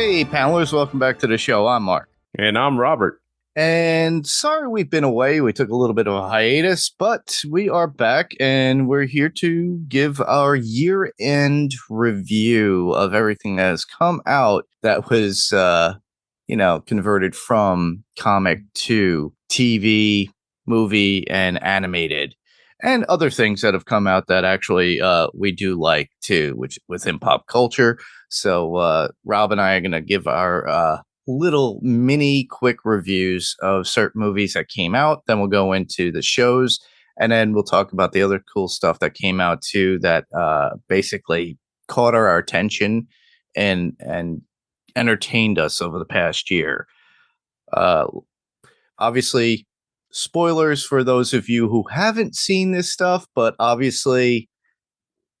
Hey, panelists, welcome back to the show. I'm Mark. And I'm Robert. And sorry we've been away. We took a little bit of a hiatus, but we are back and we're here to give our year-end review of everything that has come out that was, converted from comic to TV, movie, and animated. And other things that have come out that actually we do like too, which within pop culture. So Rob and I are going to give our little mini quick reviews of certain movies that came out. Then we'll go into the shows, and then we'll talk about the other cool stuff that came out too that basically caught our attention and entertained us over the past year. Obviously, spoilers for those of you who haven't seen this stuff, but obviously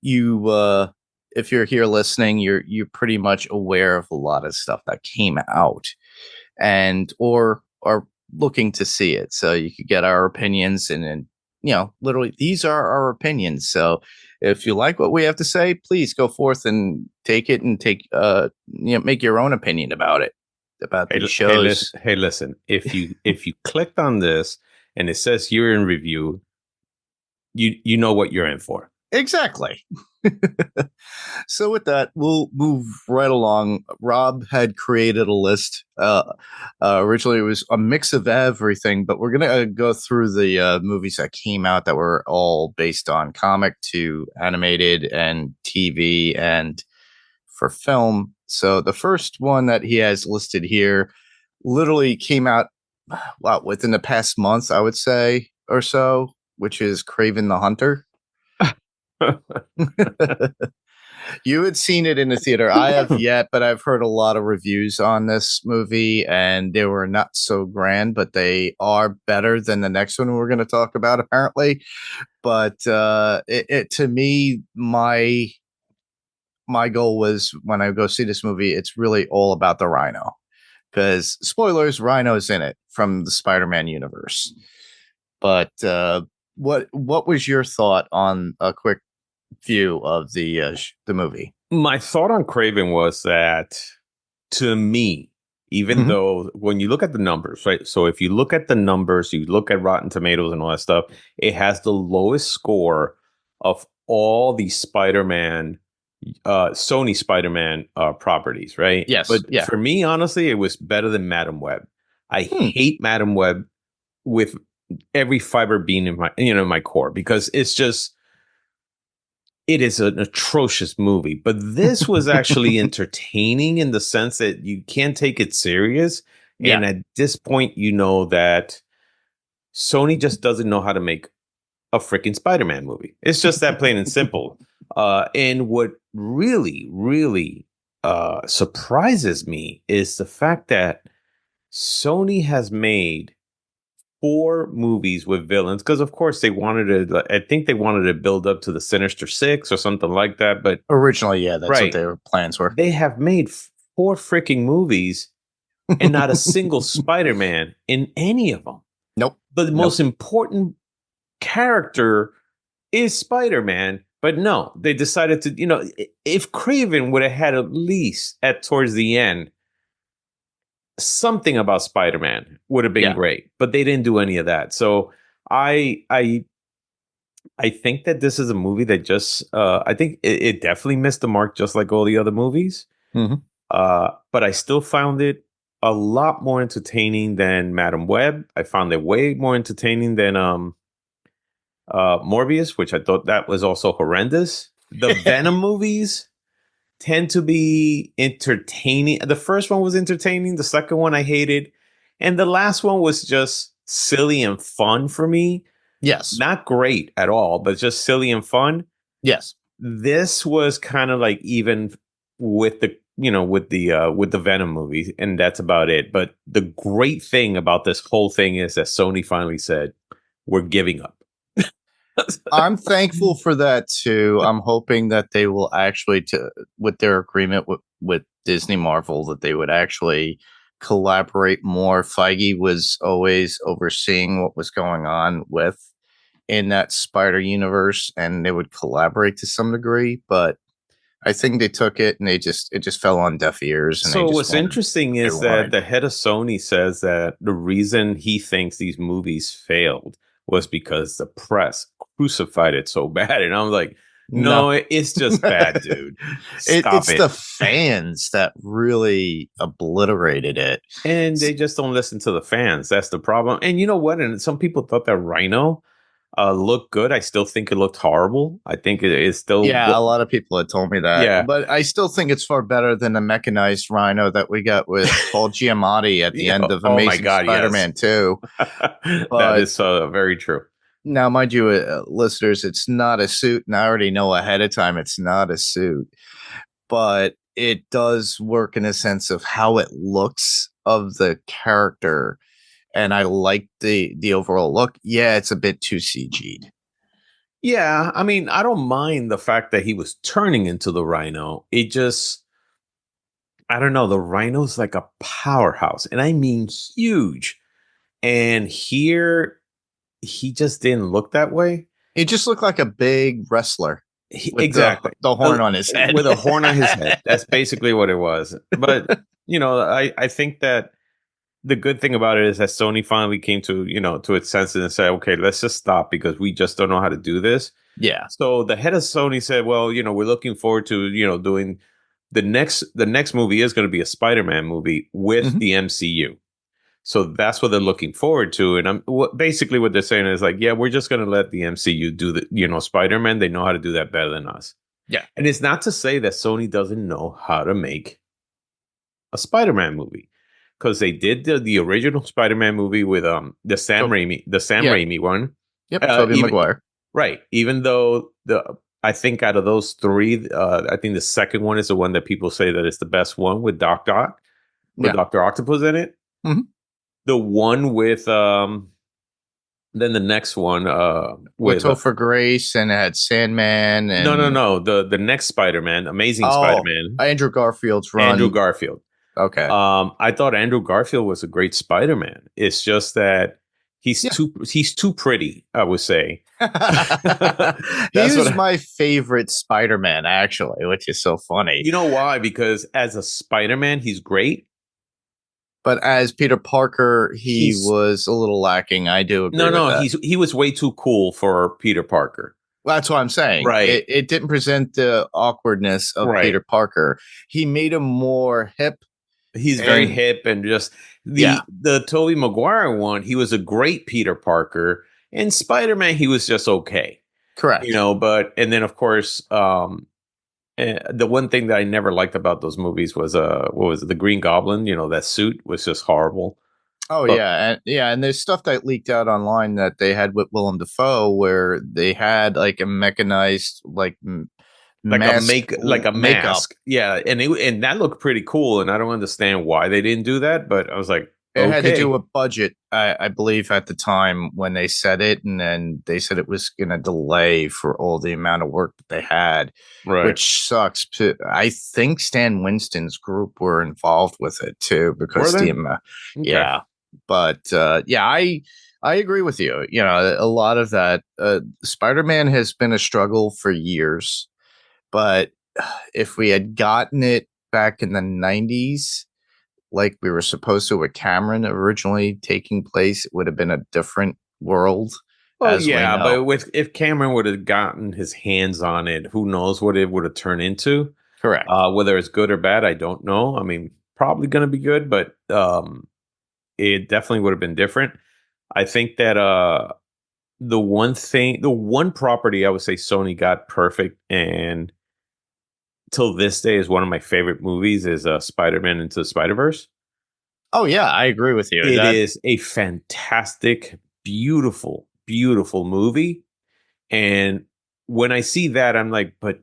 you if you're here listening, you're pretty much aware of a lot of stuff that came out and or are looking to see it. So you could get our opinions and literally these are our opinions. So if you like what we have to say, please go forth and take it and make your own opinion about it. About these shows. Hey, listen. If you clicked on this and it says you're in review, you know what you're in for. Exactly. So with that, we'll move right along. Rob had created a list. Originally, it was a mix of everything, but we're gonna go through the movies that came out that were all based on comic to animated and TV and for film. So the first one that he has listed here literally came out within the past month, I would say, or so, which is Kraven the Hunter. You had seen it in the theater. I have yet, but I've heard a lot of reviews on this movie, and they were not so grand, but they are better than the next one we're going to talk about, apparently. But it to me, my goal was when I go see this movie, it's really all about the Rhino. Because spoilers, Rhino's in it from the Spider-Man universe. But what was your thought on a quick view of the movie? My thought on Kraven was that, to me, even though when you look at the numbers, right? So if you look at the numbers, you look at Rotten Tomatoes and all that stuff, it has the lowest score of all the Spider-Man, Sony Spider-Man properties, right? Yes. But yeah. For me, honestly, it was better than Madam Web. I hate Madam Web with every fiber being in my core, because it is an atrocious movie. But this was actually entertaining in the sense that you can't take it serious. Yeah. And at this point, you know that Sony just doesn't know how to make a freaking Spider-Man movie. It's just that plain and simple. And what really, really surprises me is the fact that Sony has made 4 movies with villains, because of course I think they wanted to build up to the Sinister Six or something like that. But originally, yeah, that's right, what their plans were. They have made 4 freaking movies and not a single Spider-Man in any of them. Nope. But the most important character is Spider-Man. But no, they decided to, if Kraven would have had at least towards the end something about Spider-Man, would have been great, but they didn't do any of that. So I think that this is a movie that just I think it definitely missed the mark, just like all the other movies. But I still found it a lot more entertaining than Madam Web. I found it way more entertaining than Morbius, which I thought that was also horrendous. The Venom movies tend to be entertaining. The first one was entertaining. The second one I hated. And the last one was just silly and fun for me. Yes. Not great at all, but just silly and fun. Yes. This was kind of like even with the Venom movie, and that's about it. But the great thing about this whole thing is that Sony finally said, we're giving up. I'm thankful for that too. I'm hoping that they will actually, with their agreement with Disney Marvel, that they would actually collaborate more. Feige was always overseeing what was going on in that Spider universe, and they would collaborate to some degree. But I think they took it and it just fell on deaf ears and they So just what's wanted interesting what they is that wanted. the head of Sony says that the reason he thinks these movies failed was because the press crucified it so bad. And I'm like, No. no, it's just bad, dude. Stop It's the it. fans that really obliterated it. And they just don't listen to the fans. That's the problem. And you know what? And some people thought that Rhino looked good. I still think it looked horrible. I think it is still, Yeah, a lot of people had told me that, yeah, but I still think it's far better than the mechanized rhino that we got with Paul Giamatti at the yeah. end of Oh my Amazing God, yes, Spider-Man 2. that But is very true. now, mind you, listeners, it's not a suit, and I already know ahead of time it's not a suit, but it does work in a sense of how it looks of the character, and I like the overall look. Yeah, it's a bit too CG'd. Yeah, I mean, I don't mind the fact that he was turning into the Rhino. It just, I don't know, the Rhino's like a powerhouse, and I mean huge. And here, he just didn't look that way. He just looked like a big wrestler with Exactly. the horn on his head. With a horn on his head. That's basically what it was. But, I think that the good thing about it is that Sony finally came to, to its senses and said, okay, let's just stop because we just don't know how to do this. Yeah. So the head of Sony said, well, we're looking forward to, doing the next movie is going to be a Spider-Man movie with Mhm. the MCU. So that's what they're looking forward to. And basically what they're saying is like, yeah, we're just going to let the MCU do the, Spider-Man. They know how to do that better than us. Yeah. And it's not to say that Sony doesn't know how to make a Spider-Man movie because they did the original Spider-Man movie with So, The Sam yeah. Raimi one. Yep. Tobey Even Maguire. right, even though I think out of those three, I think the second one is the one that people say that it's the best one with Yeah. Doctor Octopus in it. Mhm. The one with then the next one With with Topher Grace and it had Sandman and no, the next Spider-Man, Amazing oh, Spider-Man, Andrew Garfield's Andrew run. Garfield. Okay. I thought Andrew Garfield was a great Spider-Man. It's just that Yeah. he's too pretty, I would say. He That's what was my favorite Spider-Man, actually, which is so funny. you know why? Because as a Spider-Man, he's great. But as Peter Parker, he He's was a little lacking. I do agree with no, that. he was way too cool for Peter Parker. Well, that's what I'm saying. Right. It didn't present the awkwardness of Right. Peter Parker. He made him more hip He's very and hip and just yeah, the Tobey Maguire one, he was a great Peter Parker. And Spider-Man, he was just okay. correct. But and then of course, the one thing that I never liked about those movies was what was it, the Green Goblin, that suit was just horrible. Oh But yeah, and there's stuff that leaked out online that they had with Willem Dafoe where they had like a mechanized like mask like a makeup. mask. Yeah, and that looked pretty cool and I don't understand why they didn't do that, but I was like, It had to do okay. with budget, I believe, at the time when they said it, and then they said it was going to delay for all the amount of work that they had, Right. which sucks. I think Stan Winston's group were involved with it too, Were because they? Okay. yeah, but yeah, I agree with you. You know, a lot of that Spider-Man has been a struggle for years, but if we had gotten it back in the 90s like we were supposed to with Cameron originally taking place, it would have been a different world, Well, as we yeah, know. but with if Cameron would have gotten his hands on it, who knows what it would have turned into? Correct. Whether it's good or bad, I don't know. I mean, probably going to be good, but it definitely would have been different. I think that the one property I would say Sony got perfect, and till this day is one of my favorite movies is Spider-Man Into the Spider-Verse. Oh yeah, I agree with you. It That is a fantastic, beautiful, beautiful movie. And when I see that, I'm like, but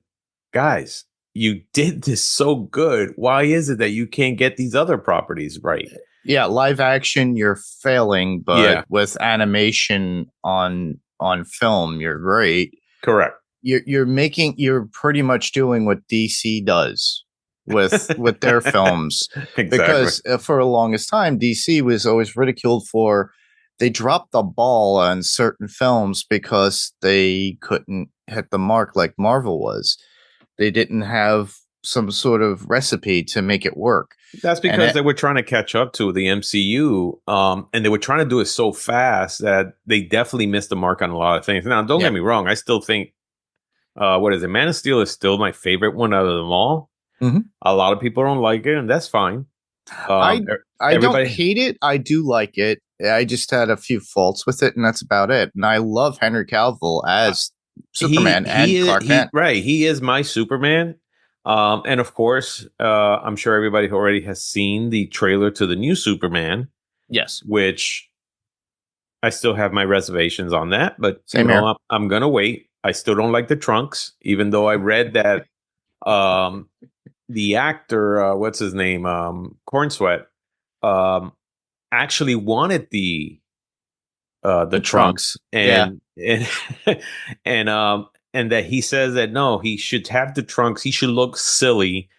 guys, you did this so good. Why is it that you can't get these other properties right? yeah, live action you're failing, but Yeah, with animation on film you're great. correct. You're pretty much doing what DC does with their films Exactly. because for the longest time DC was always ridiculed for they dropped the ball on certain films because they couldn't hit the mark like Marvel was. They didn't have some sort of recipe to make it work. That's And because they were trying to catch up to the MCU, and they were trying to do it so fast that they definitely missed the mark on a lot of things. Now, don't yeah. get me wrong, I still think what is it? Man of Steel is still my favorite one out of them all. Mhm. A lot of people don't like it, and that's fine. I I don't Everybody, hate it. I do like it. I just had a few faults with it, and that's about it. And I love Henry Cavill as Superman and Clark he Kent. right, he is my Superman. And of course, I'm sure everybody already has seen the trailer to the new Superman, Yes, which I still have my reservations on that, but same here. I'm gonna wait. I still don't like the trunks, even though I read that um, the actor, what's his name, Corn Sweat, um, actually wanted the The trunks, trunks. Yeah, and and that he says that no, he should have the trunks. He should look silly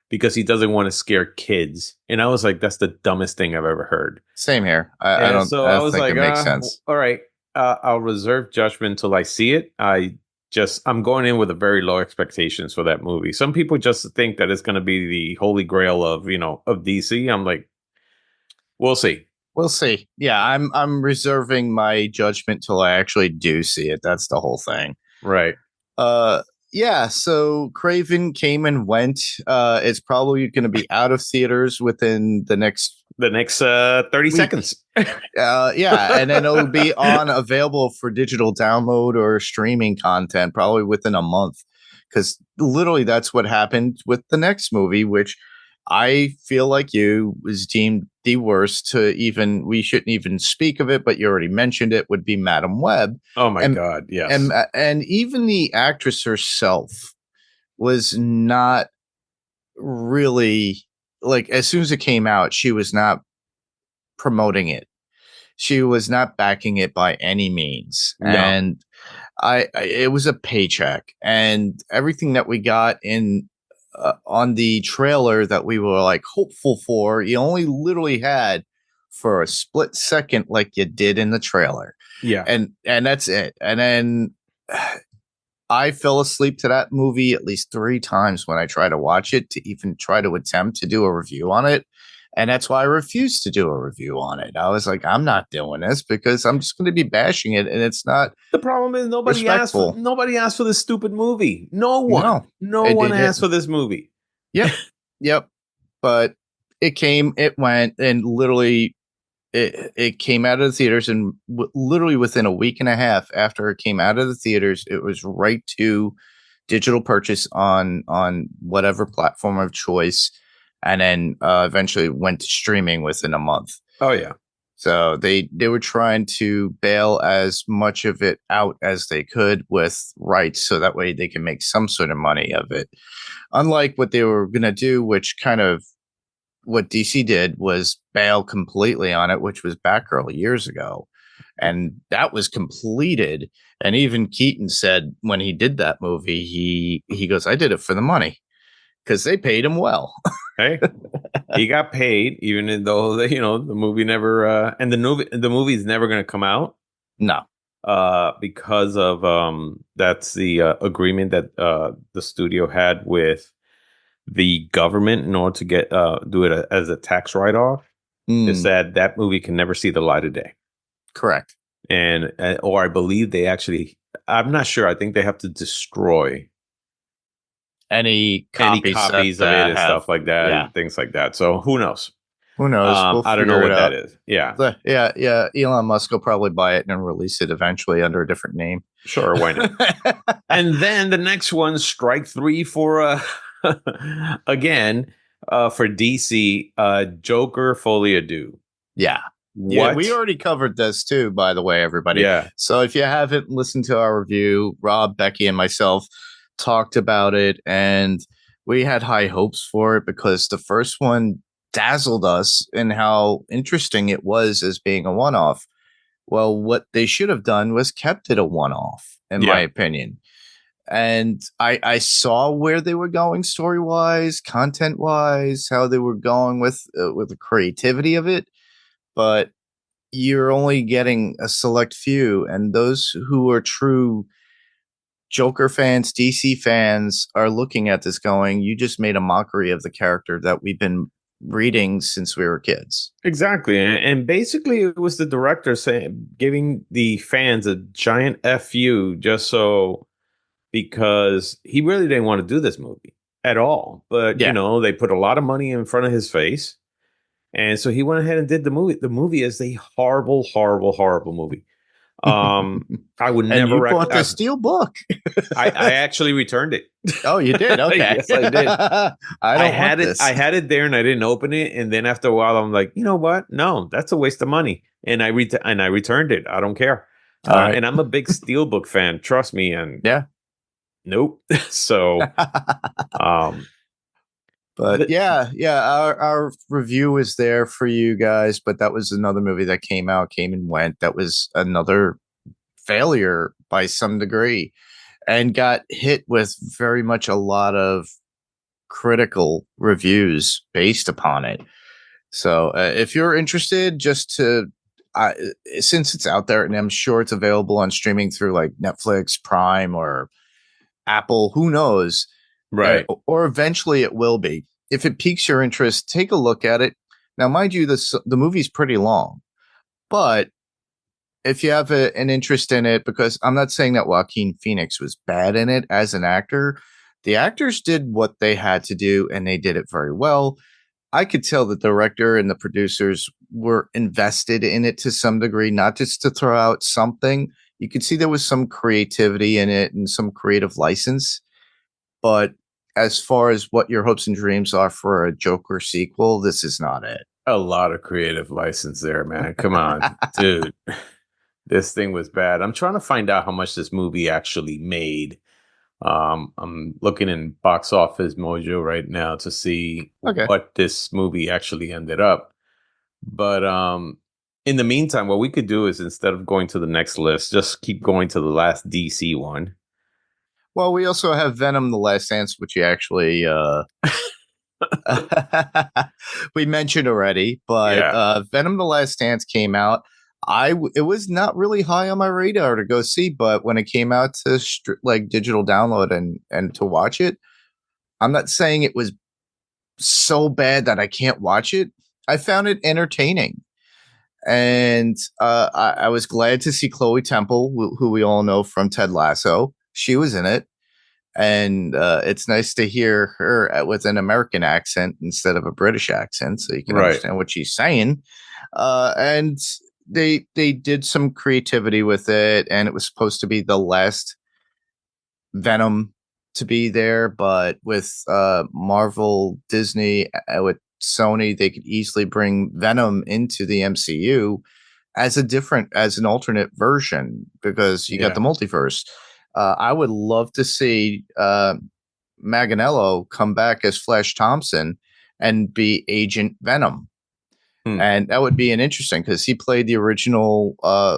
because he doesn't want to scare kids. And I was like, that's the dumbest thing I've ever heard. same here. And so I I don't was think like, it makes sense. all right, I'll reserve judgment until I see it. I'm going in with a very low expectations for that movie. Some people just think that it's going to be the holy grail of of DC. I'm like, we'll see. We'll see. Yeah, I'm reserving my judgment till I actually do see it. That's the whole thing. Right. Uh yeah, so Craven came and went. It's probably going to be out of theaters within the next The next 30 week. seconds. Yeah, and then it'll be on available for digital download or streaming content probably within a month. Because literally that's what happened with the next movie, which I feel like you was deemed the worst to even we shouldn't even speak of it, but you already mentioned it would be Madam Web. Oh my And God. Yes. and even the actress herself was not really like as soon as it came out, she was not promoting it. She was not backing it by any means. No. And I it was a paycheck and everything that we got in on the trailer that we were like hopeful for, you only literally had for a split second like you did in the trailer. Yeah. And that's it. And then I fell asleep to that movie at least 3 times when I tried to watch it to even try to attempt to do a review on it. And that's why I refused to do a review on it. I was like, I'm not doing this because I'm just going to be bashing it and it's not The problem is respectful. nobody asked for this stupid movie. No one. No, No one it asked for didn't. this movie. Yep. Yep. But it came, it went, and literally it came out of the theaters and literally within a week and a half after it came out of the theaters, it was right to digital purchase on whatever platform of choice, and then eventually went to streaming within a month. Oh yeah. So they were trying to bail as much of it out as they could with rights, so that way they can make some sort of money of it. Unlike what they were gonna do, which kind of what DC did was bail completely on it, which was Batgirl years ago. And that was completed. And even Keaton said when he did that movie, he goes, I did it for the money because they paid him well. Hey, he got paid, even though the movie never and the movie's never going to come out No. because of that's the agreement that the studio had with the government in order to get do it as a tax write off. Is Mm, that movie can never see the light of day. correct. And or I believe they actually, I'm not sure, I think they have to destroy Any any copies that copies of it and have, stuff like that yeah. and things like that. So who knows? Who knows? We'll I don't know figure it what that out. is. Yeah, Yeah, yeah. Elon Musk will probably buy it and release it eventually under a different name. sure, why not? And then the next one, strike three for again for DC, Joker Folie Ado. Yeah. Yeah, we What? already covered this too, by the way, everybody. Yeah, So if you haven't listened to our review, Rob, Becky, and myself talked about it, and we had high hopes for it because the first one dazzled us in how interesting it was as being a one off. Well, what they should have done was kept it a one off, in my yeah, opinion. And I saw where they were going story wise, content wise, how they were going with the creativity of it, but you're only getting a select few, and those who are true Joker fans, DC fans are looking at this going, you just made a mockery of the character that we've been reading since we were kids. Exactly. And basically it was the director saying giving the fans a giant FU just so because he really didn't want to do this movie at all. But Yeah. they put a lot of money in front of his face. And so he went ahead and did the movie. The movie is a horrible, horrible, horrible movie. I would And never you bought the steel book. I actually returned it. Oh, you did? Okay. Yes, I did. I don't want had it. this. I had it there, and I didn't open it. And then after a while, I'm like, you know what? No, that's a waste of money. And I returned it. I don't care. All right. And I'm a big Steelbook fan. Trust me. And Yeah. nope. So, um, But th- yeah, our review is there for you guys, but that was another movie that came out, came and went. That was another failure by some degree and got hit with very much a lot of critical reviews based upon it. So if you're interested, just to uh, since it's out there and I'm sure it's available on streaming through like Netflix, Prime, or Apple, who knows, right. or eventually it will be. If it piques your interest, take a look at it. Now, mind you, the movie's pretty long, but if you have an interest in it, because I'm not saying that Joaquin Phoenix was bad in it as an actor, the actors did what they had to do and they did it very well. I could tell the director and the producers were invested in it to some degree, not just to throw out something. You could see there was some creativity in it and some creative license. But as far as what your hopes and dreams are for a Joker sequel, this is not it. A lot of creative license there, man. Come on, dude. This thing was bad. I'm trying to find out how much this movie actually made. I'm looking in Box Office Mojo right now to see Okay. what this movie actually ended up. But in the meantime, what we could do is instead of going to the next list, just keep going to the last DC one. Well, we also have Venom: The Last Dance, which you actually we mentioned already. But Yeah, Venom: The Last Dance came out. It was not really high on my radar to go see, but when it came out to like digital download and to watch it, I'm not saying it was so bad that I can't watch it. I found it entertaining. And I was glad to see Chloe Temple, who we all know from Ted Lasso. She was in it, and it's nice to hear her with an American accent instead of a British accent, so you can right. understand what she's saying. And they did some creativity with it, and it was supposed to be the last Venom to be there, but with Marvel, Disney, with Sony, they could easily bring Venom into the MCU as an alternate version because you got Yeah. the multiverse. I would love to see Manganiello come back as Flash Thompson and be Agent Venom. Hmm. And that would be an interesting because he played the original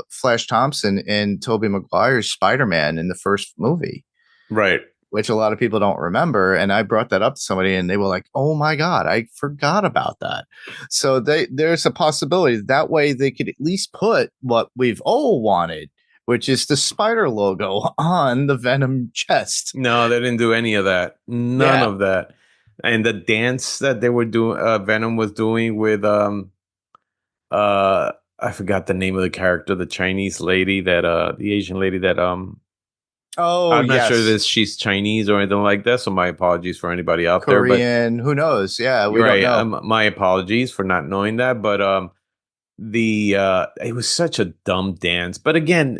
Flash Thompson in Tobey Maguire's Spider-Man in the first movie, Right. which a lot of people don't remember. And I brought that up to somebody and they were like, oh my God, I forgot about that. So there's a possibility that way they could at least put what we've all wanted, which is the spider logo on the Venom chest. No, they didn't do any of that. None Yeah. of that. And the dance that they were doing, Venom was doing with I forgot the name of the character, the Chinese lady that the Asian lady that Oh, I'm not sure yes. that she's Chinese or anything like that. So my apologies for anybody out there. But Korean. Who knows? Yeah, we you're don't right. know. My apologies for not knowing that. But the it was such a dumb dance. But again,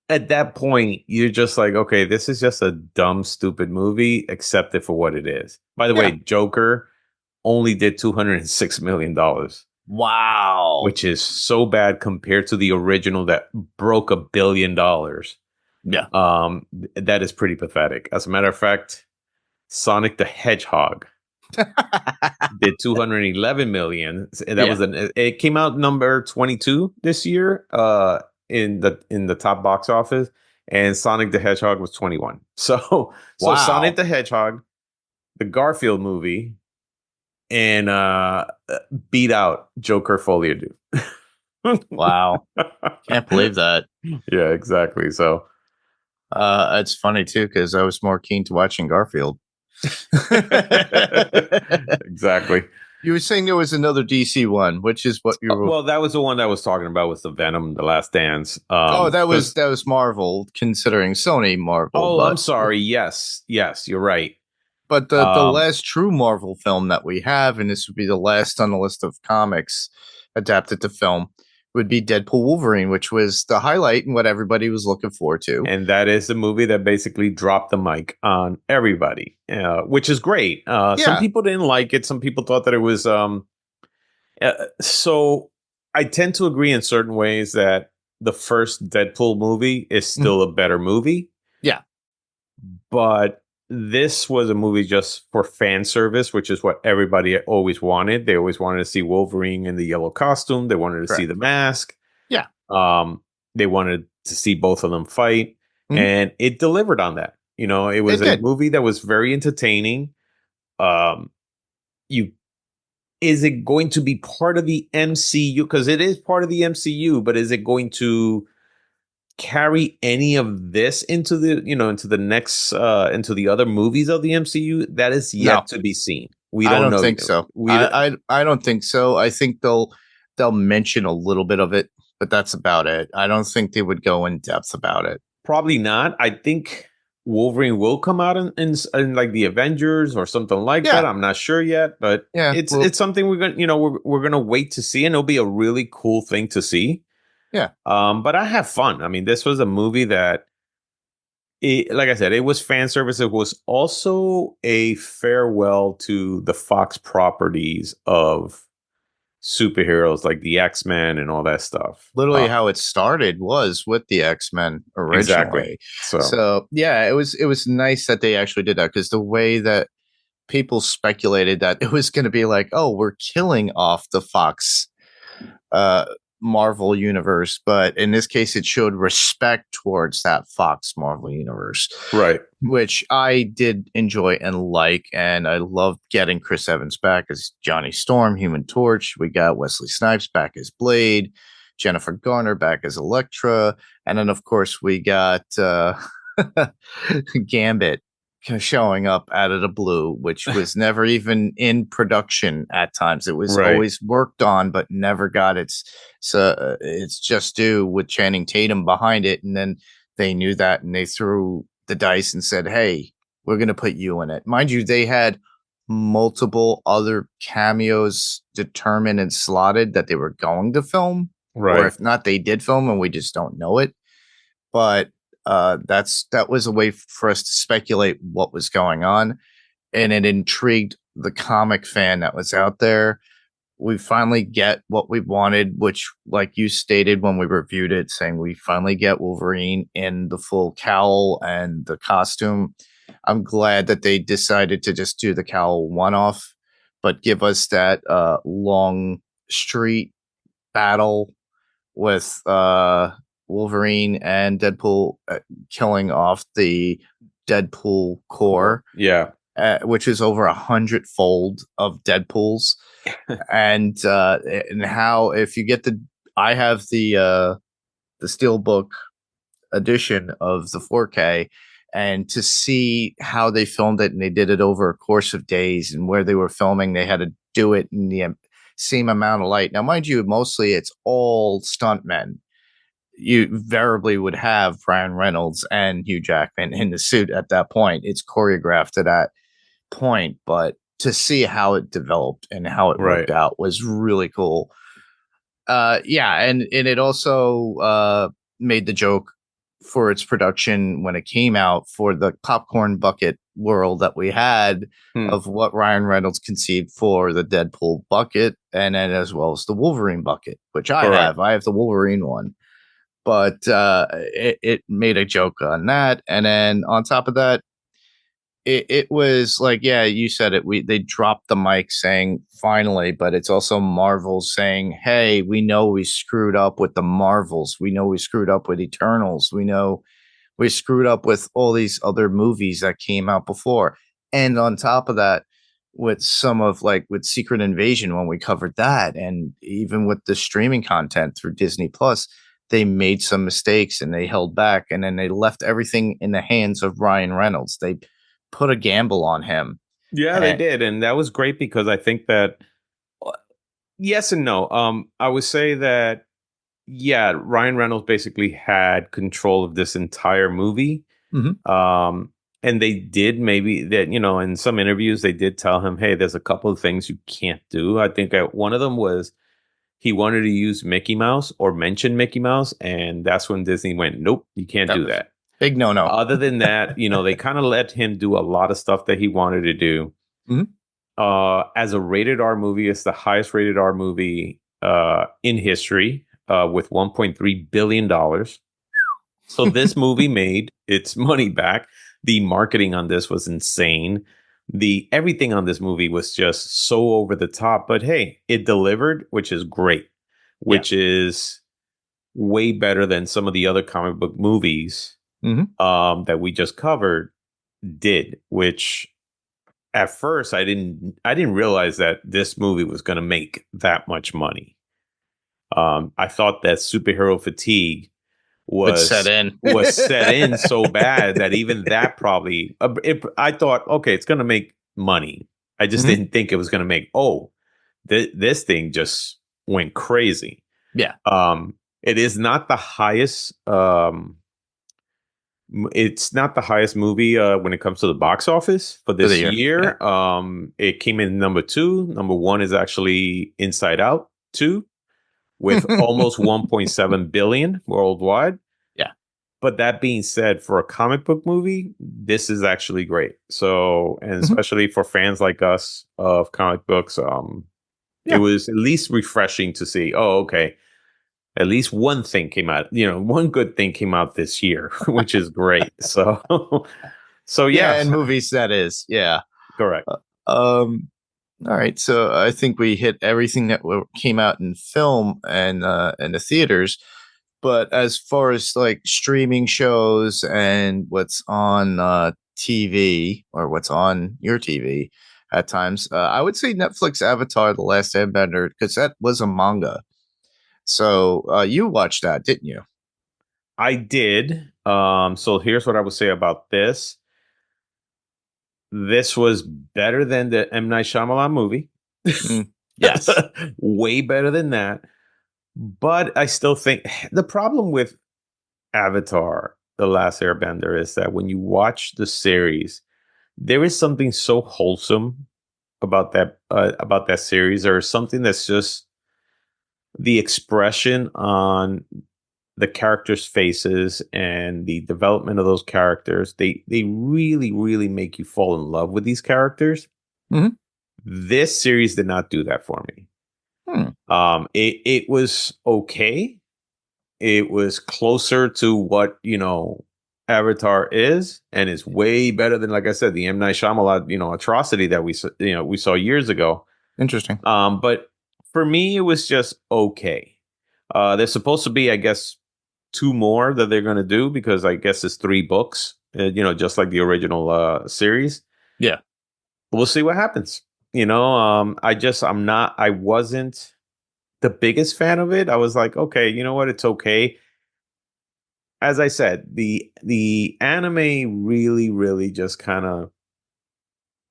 at that point, you're just like, okay, this is just a dumb, stupid movie. Accept it for what it is. By the way, Yeah. Joker only did $206 million, Wow. which is so bad compared to the original that broke $1 billion. Yeah. That is pretty pathetic. As a matter of fact, Sonic the Hedgehog did 211 million. And that Yeah. was it came out number 22 this year in the top box office, and Sonic the Hedgehog was 21. So Sonic Wow. the Hedgehog, the Garfield movie, and beat out Joker Folie Wow. Can't believe that. Yeah, exactly. So It's funny too because I was more keen to watching Garfield. Exactly. You were saying there was another DC one, which is what you were. Well, that was the one I was talking about with the Venom, The Last Dance. Oh, Because that was Marvel, considering Sony Marvel, oh, I'm sorry. Yes, yes, you're right. but the Um, last true Marvel film that we have, and this would be the last on the list of comics adapted to film, would be Deadpool Wolverine, which was the highlight and what everybody was looking forward to. and that is a movie that basically dropped the mic on everybody, which is great. Some Yeah. people didn't like it. Some people thought that it was. So I tend to agree in certain ways that the first Deadpool movie is Mhm. still a better movie, Yeah. but this was a movie just for fan service, which is what everybody always wanted. They always wanted to see Wolverine in the yellow costume. They wanted to see Correct. the mask. Yeah. Um, they wanted to see both of them fight, Mhm. and it delivered on that. You know, it was It a did. movie that was very entertaining. You Is it going to be part of the MCU? Because it is part of the MCU, but is it going to carry any of this into into the next into the other movies of the MCU? That is No, yet to be seen. We I don't don't know think yet. so. We I don't think so. I think they'll mention a little bit of it, but that's about it. I don't think they would go in depth about it. Probably not. I think Wolverine will come out in like the Avengers or something like that. Yeah. I'm not sure yet, but Yeah. it's something we're gonna we're gonna wait to see, and it'll be a really cool thing to see. Yeah. But I have fun. I mean, this was a movie that, like I said, it was fan service. It was also a farewell to the Fox properties of superheroes like the X-Men and all that stuff. Literally how it started was with the X-Men Exactly. originally. So So yeah, it was nice that they actually did that because the way that people speculated that it was going to be like, oh, we're killing off the Fox uh, Marvel universe, but in this case, it showed respect towards that Fox Marvel universe, right, which I did enjoy and like, and I loved getting Chris Evans back as Johnny Storm, Human Torch. We got Wesley Snipes back as Blade, Jennifer Garner back as Elektra, and then of course we got Gambit showing up out of the blue, which was never even in production at times. It was right, always worked on, but never got its just due with Channing Tatum behind it. And then they knew that and they threw the dice and said, hey, we're going to put you in it. Mind you, they had multiple other cameos determined and slotted that they were going to film. Or right, if not, they did film and we just don't know it. But that was a way for us to speculate what was going on, and it intrigued the comic fan that was out there. We finally get what we wanted, which, like you stated when we reviewed it, saying we finally get Wolverine in the full cowl and the costume. I'm glad that they decided to just do the cowl one off, but give us that long street battle with Wolverine and Deadpool killing off the Deadpool core, yeah, which is over 100-fold of Deadpool's, and how if you get I have the steelbook edition of the 4K. And to see how they filmed it, and they did it over a course of days, and where they were filming, they had to do it in the same amount of light. Now, mind you, mostly it's all stuntmen. You invariably would have Ryan Reynolds and Hugh Jackman in the suit at that point. It's choreographed to that point, but to see how it developed and how it right, worked out was really cool. Yeah, and it also made the joke for its production when it came out for the popcorn bucket world that we had hmm, of what Ryan Reynolds conceived for the Deadpool bucket, and then as well as the Wolverine bucket, which I correct, have. I have the Wolverine one, but it made a joke on that, and then on top of that, it was like, yeah, you said it. They dropped the mic saying finally, but it's also Marvel saying, hey, we know we screwed up with the Marvels. We know we screwed up with Eternals. We know we screwed up with all these other movies that came out before. And on top of that, with some of like with Secret Invasion when we covered that, and even with the streaming content through Disney Plus, they made some mistakes and they held back, and then they left everything in the hands of Ryan Reynolds. They put a gamble on him. Yeah, they And did, and that was great because I think that yes and no. I would say that yeah, Ryan Reynolds basically had control of this entire movie. Mhm. Um, and they did maybe that, in some interviews they did tell him, "Hey, there's a couple of things you can't do." I think one of them was he wanted to use Mickey Mouse or mention Mickey Mouse, and that's when Disney went, "Nope, you can't That do was that." big no-no. Other than that, they kind of let him do a lot of stuff that he wanted to do. Mhm. As a rated R movie, it's the highest rated R movie in history with $1.3 billion. So this movie made its money back. The marketing on this was insane. The everything on this movie was just so over the top, but hey, it delivered, which is great, Yeah. which is way better than some of the other comic book movies Mhm. that we just covered did, which at first I didn't realize that this movie was going to make that much money. I thought that superhero fatigue Would set was in. was set in so bad that even that probably I thought, okay, it's going to make money. I just Mhm. didn't think it was going to make this thing just went crazy. Yeah. It is not the highest it's not the highest movie when it comes to the box office for For the this year. Yeah. year. It came in number 2. Number 1 is actually Inside Out 2 with almost 1.7 billion worldwide. Yeah. But that being said, for a comic book movie, this is actually great. So, and Mhm. especially for fans like us of comic books, it Yeah. was at least refreshing to see, oh, okay, at least one thing came out, one good thing came out this year, which is great. So, so Yeah, yeah, and movies that is. Yeah. correct. Uh, Um all right, so I think we hit everything that came out in film and in the theaters. But as far as like streaming shows and what's on TV or what's on your TV at times, I would say Netflix Avatar: The Last Airbender because that was a manga. So you watched that, didn't you? I did. So here's what I would say about this. This was better than the M. Night Shyamalan movie. Mm, yes. Way better than that. But I still think the problem with Avatar, The Last Airbender, is that when you watch the series, there is something so wholesome about that series, or something that's just the expression on the characters' faces and the development of those characters. They really, really make you fall in love with these characters. Hmm. This series did not do that for me. Hmm. It was okay. It was closer to what Avatar is, and it's way better than, like I said, the M. Night Shyamalan atrocity that we saw years ago. Interesting. But for me, it was just okay. There's supposed to be, I guess, 2 more that they're going to do because I guess it's 3 books. Just like the original series. Yeah. We'll see what happens. I wasn't the biggest fan of it. I was like, okay, you know what? It's okay. As I said, the anime really, really just kind of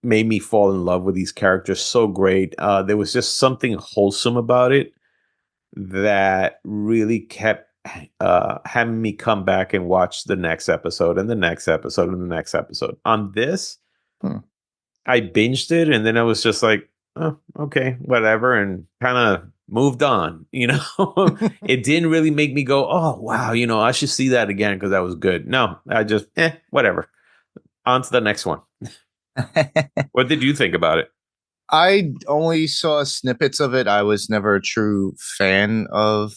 made me fall in love with these characters so great. There was just something wholesome about it that really kept having me come back and watch the next episode and the next episode and the next episode. On this, Hmm. I binged it and then I was just like, oh, okay, whatever, and kind of moved on. It didn't really make me go, oh, wow, I should see that again because that was good. No, I just, whatever. On to the next one. What did you think about it? I only saw snippets of it. I was never a true fan of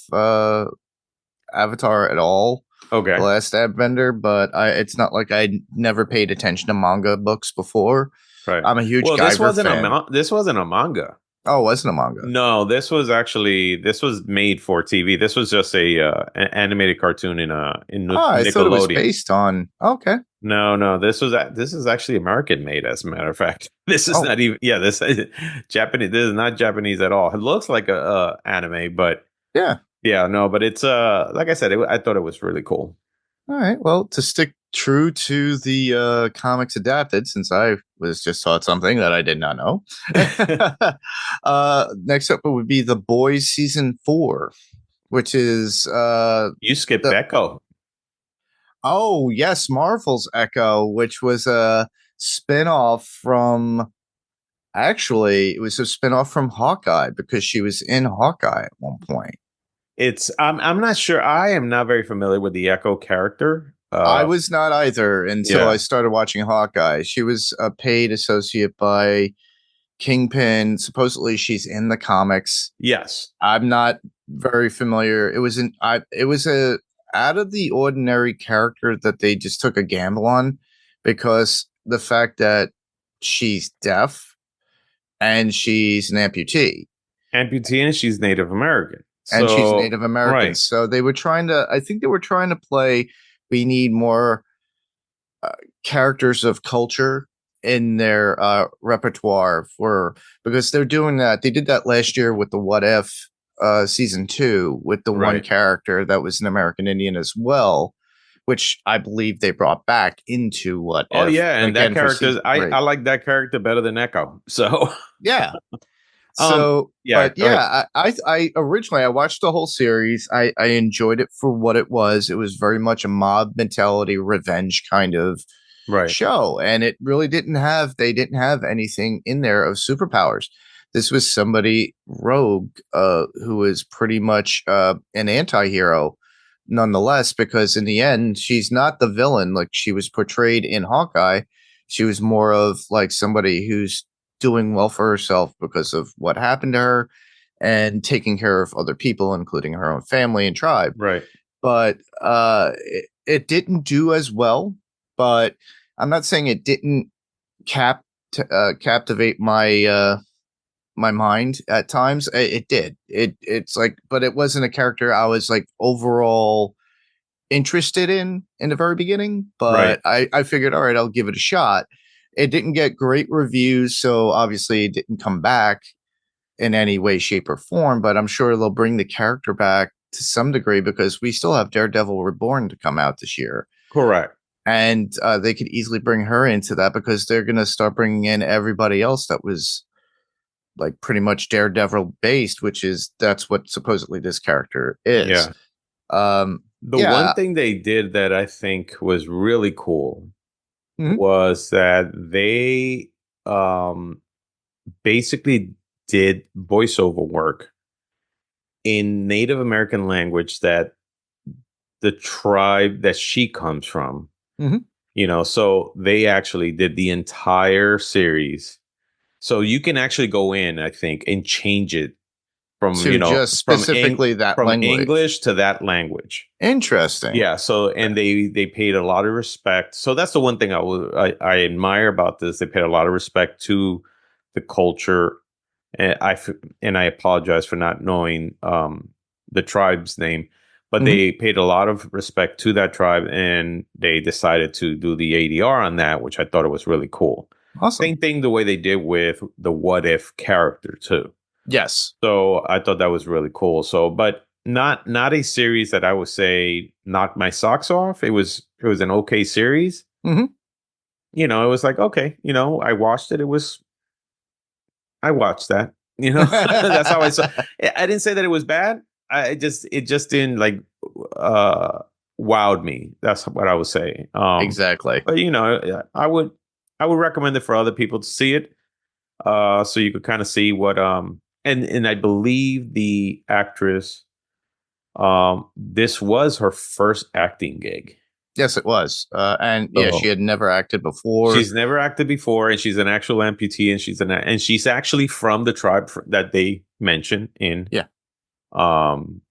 Avatar at all. The Okay, Last Airbender, but it's not like I never paid attention to manga books before. right. I'm a huge Well, Guyver fan. this wasn't a manga. Oh, it wasn't a manga. No, this was made for TV. This was just an animated cartoon in Oh, I thought it was Nickelodeon. based on. Okay. No, no, this is actually American made, as a matter of fact. This is Oh, not even Japanese. This is not Japanese at all. It looks like a anime, but yeah. Yeah, no, but it's like I said, I thought it was really cool. All right. Well, to stick true to the comics adapted, since I was just taught something that I did not know. Next up would be The Boys season 4, which is You skipped the Echo. oh yes, Marvel's Echo, which was a spin-off from actually it was a spin-off from Hawkeye because she was in Hawkeye at one point. It's I'm not sure. I am not very familiar with the Echo character. I was not either until I Yeah. started watching Hawkeye. She was a paid associate by Kingpin. Supposedly, she's in the comics. Yes. I'm not very familiar. It was a out of the ordinary character that they just took a gamble on because the fact that she's deaf and she's an amputee Amputee and she's Native American. and she's So Native American. right. So they were trying to, I think they were trying to play, we need more uh, characters of culture in their repertoire for because they're doing that. They did that last year with the What If season 2 with the one Right. character that was an American Indian as well, which I believe they brought back into What Oh If yeah, and that again for character season I 3. like that character better than Echo. So Yeah. um So, yeah, but go ahead. yeah, I originally I watched the whole series. I enjoyed it for what it was. It was very much a mob mentality, revenge kind of Right. show, and it really they didn't have anything in there of superpowers. This was somebody rogue who was pretty much an anti-hero nonetheless, because in the end she's not the villain like she was portrayed in Hawkeye. She was more of like somebody who's doing well for herself because of what happened to her and taking care of other people including her own family and tribe. Right. But it didn't do as well, but I'm not saying it didn't captivate my mind at times. It did. It's like, but it wasn't a character I was like overall interested in the very beginning. Right. But I figured, all right, I'll give it a shot. It didn't get great reviews, so obviously it didn't come back in any way, shape, or form. But I'm sure they'll bring the character back to some degree because we still have Daredevil Reborn to come out this year. Correct. And they could easily bring her into that because they're going to start bringing in everybody else that was like pretty much Daredevil based, which is that's what supposedly this character is. Yeah. Um, The one yeah. thing they did that I think was really cool Mhm. was that they basically did voiceover work in Native American language that the tribe that she comes from, Mhm. so they actually did the entire series. So you can actually go in, I think, and change it from, To just specifically that from language. English to that language. Interesting. Yeah, so Okay. and they paid a lot of respect. So that's the one thing I admire about this. They paid a lot of respect to the culture, and I apologize for not knowing the tribe's name, but Mhm. they paid a lot of respect to that tribe, and they decided to do the ADR on that, which I thought it was really cool. Awesome. Same thing the way they did with the What If character too. Yes. So I thought that was really cool. So, but not a series that I would say knocked my socks off. It was an okay series. Mhm. It was like okay. I watched it. I watched that. That's how I saw. I didn't say that it was bad. It just didn't like uh wowed me. That's what I would say. Exactly. But I would recommend it for other people to see it. So you could kind of see what and I believe the actress this was her first acting gig. Yes, it was. And yeah, she So had never acted before. she's never acted before, and she's an actual amputee, and she's actually from the tribe that they mention Yeah. um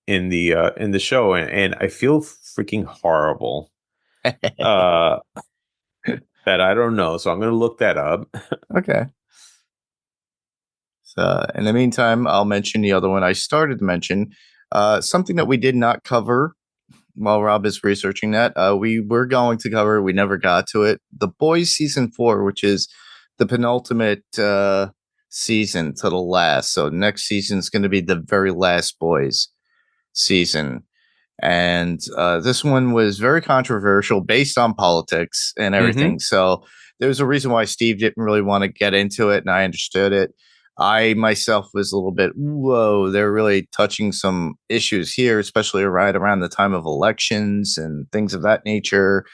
in the show, and I feel freaking horrible uh that I don't know, so I'm gonna look that up. Okay. So, in the meantime, I'll mention the other one I started to mention. Something that we did not cover while Rob is researching that. We were going to cover, we never got to it. The Boys season 4, which is the penultimate season to the last. So, next season is going to be the very last Boys. season. And this one was very controversial based on politics and Mm-hmm. everything. So there's a reason why Steve didn't really want to get into it, and I understood it. I myself was a little bit, whoa, they're really touching some issues here, especially right around the time of elections and things of that nature.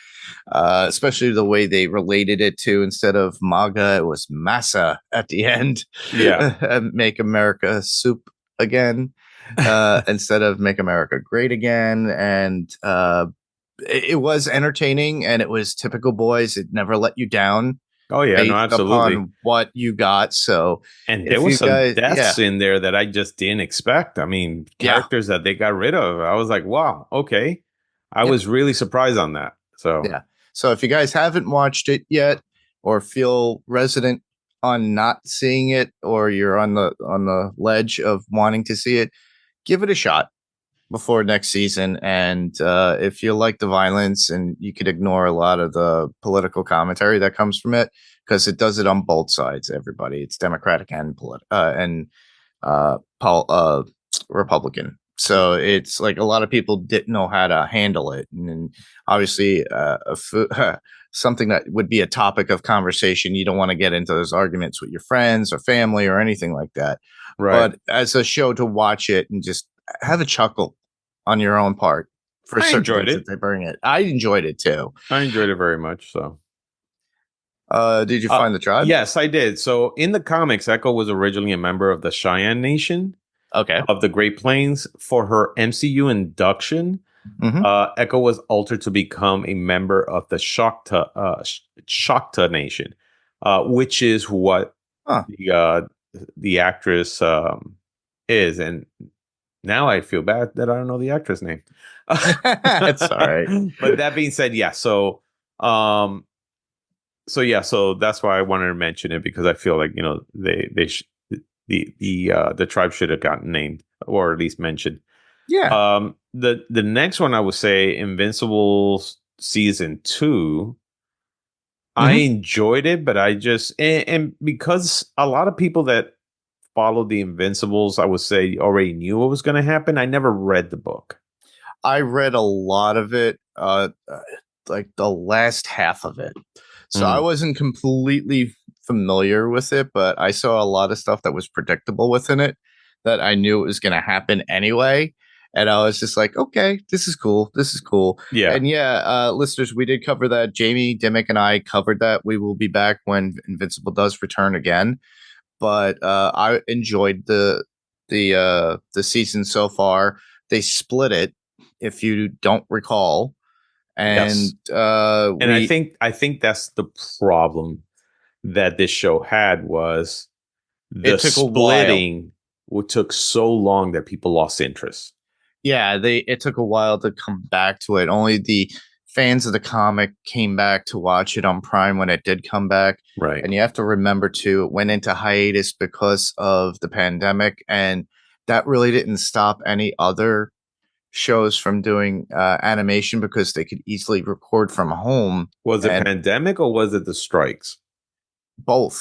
Especially the way they related it to, instead of MAGA, it was massa at the end. Yeah. Make America soup again, instead of make America great again. And it was entertaining, and it was typical boys. It never let you down Oh yeah, no, based absolutely. upon what you got. So And there if was you some guys, yeah, deaths in there that I just didn't expect. I mean, yeah, characters that they got rid of. I was like, wow, okay. I yeah, was really surprised on that. So yeah. So if you guys haven't watched it yet, or feel resident on not seeing it, or you're on the ledge of wanting to see it, give it a shot before next season. And if you like the violence, and you could ignore a lot of the political commentary that comes from it, because it does it on both sides. Everybody, it's Democratic and Republican. So it's like a lot of people didn't know how to handle it, and then obviously something that would be a topic of conversation. You don't want to get into those arguments with your friends or family or anything like that. right. But as a show to watch it and just have a chuckle on your own part for I certain enjoyed things that it. they bring it. I enjoyed it too. I enjoyed it very much. So Did you find the tribe? yes, I did. So in the comics, Echo was originally a member of the Cheyenne Nation Okay. of the Great Plains. For her MCU induction, Mm-hmm. Echo was altered to become a member of the Shakta Nation, which is what Huh. the actress is. And now I feel bad that I don't know the actress name. It's all right. But that being said, yeah. Um, so that's why I wanted to mention it, because I feel like the tribe should have gotten named, or at least mentioned. Yeah. The next one I would say Invincible season 2. I Mm-hmm. enjoyed it, but I just and because a lot of people that followed the Invincibles, I would say already knew what was going to happen. I never read the book. I read a lot of it, like the last half of it. So I Mm, wasn't completely familiar with it, but I saw a lot of stuff that was predictable within it, that I knew it was going to happen anyway. And I was just like, okay, this is cool. This is cool. yeah. And yeah, listeners, we did cover that. Jamie Dimmick and I covered that. We will be back when Invincible does return again. But I enjoyed the season so far. They split it, if you don't recall, and Yes. And I we think I think that's the problem that this show had, was the it took a while. splitting took so long that people lost interest. Yeah, they it took a while to come back to it. Only the fans of the comic came back to watch it on Prime when it did come back. Right. And you have to remember too, it went into hiatus because of the pandemic, and that really didn't stop any other shows from doing animation, because they could easily record from home. Was it And pandemic or was it the strikes? both,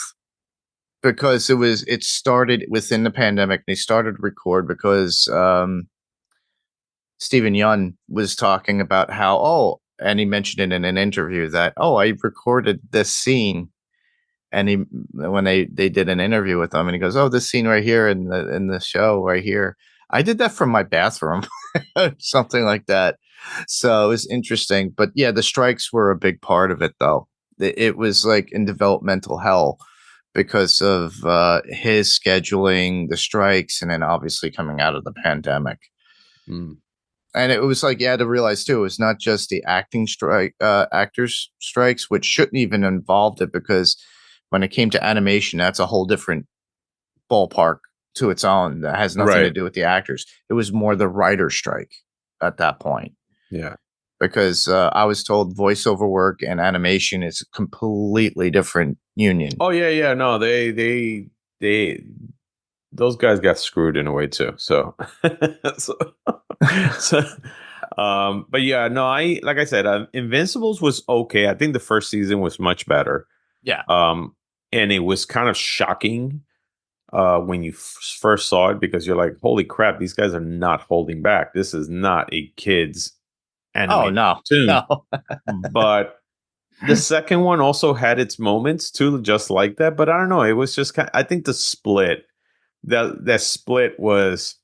because it started within the pandemic. They started record because Stephen Yun was talking about how, oh, and he mentioned it in an interview that, oh, I recorded this scene. And he, when they did an interview with him, and he goes, oh, this scene right here in the show right here, I did that from my bathroom. Something like that. So it was interesting. But yeah, the strikes were a big part of it, though. It was like in developmental hell because of his scheduling, the strikes, and then obviously coming out of the pandemic. Mm. And it was like you had to realize too, it's not just the actors strikes, which shouldn't even involved it, because when it came to animation, that's a whole different ballpark to its own. That has nothing to Right. do with the actors. It was more the writer strike at that point, Yeah. because I was told voiceover work and animation is a completely different union. Oh yeah, yeah. No, they those guys got screwed in a way too. So, so, so but yeah, no, I like I said, Invincibles was okay. I think the first season was much better. Yeah. Um, and it was kind of shocking when you first saw it, because you're like, holy crap, these guys are not holding back. This is not a kids Oh animated no, cartoon. no. But the second one also had its moments too, just like that. But I don't know. It was just I think the split, that split was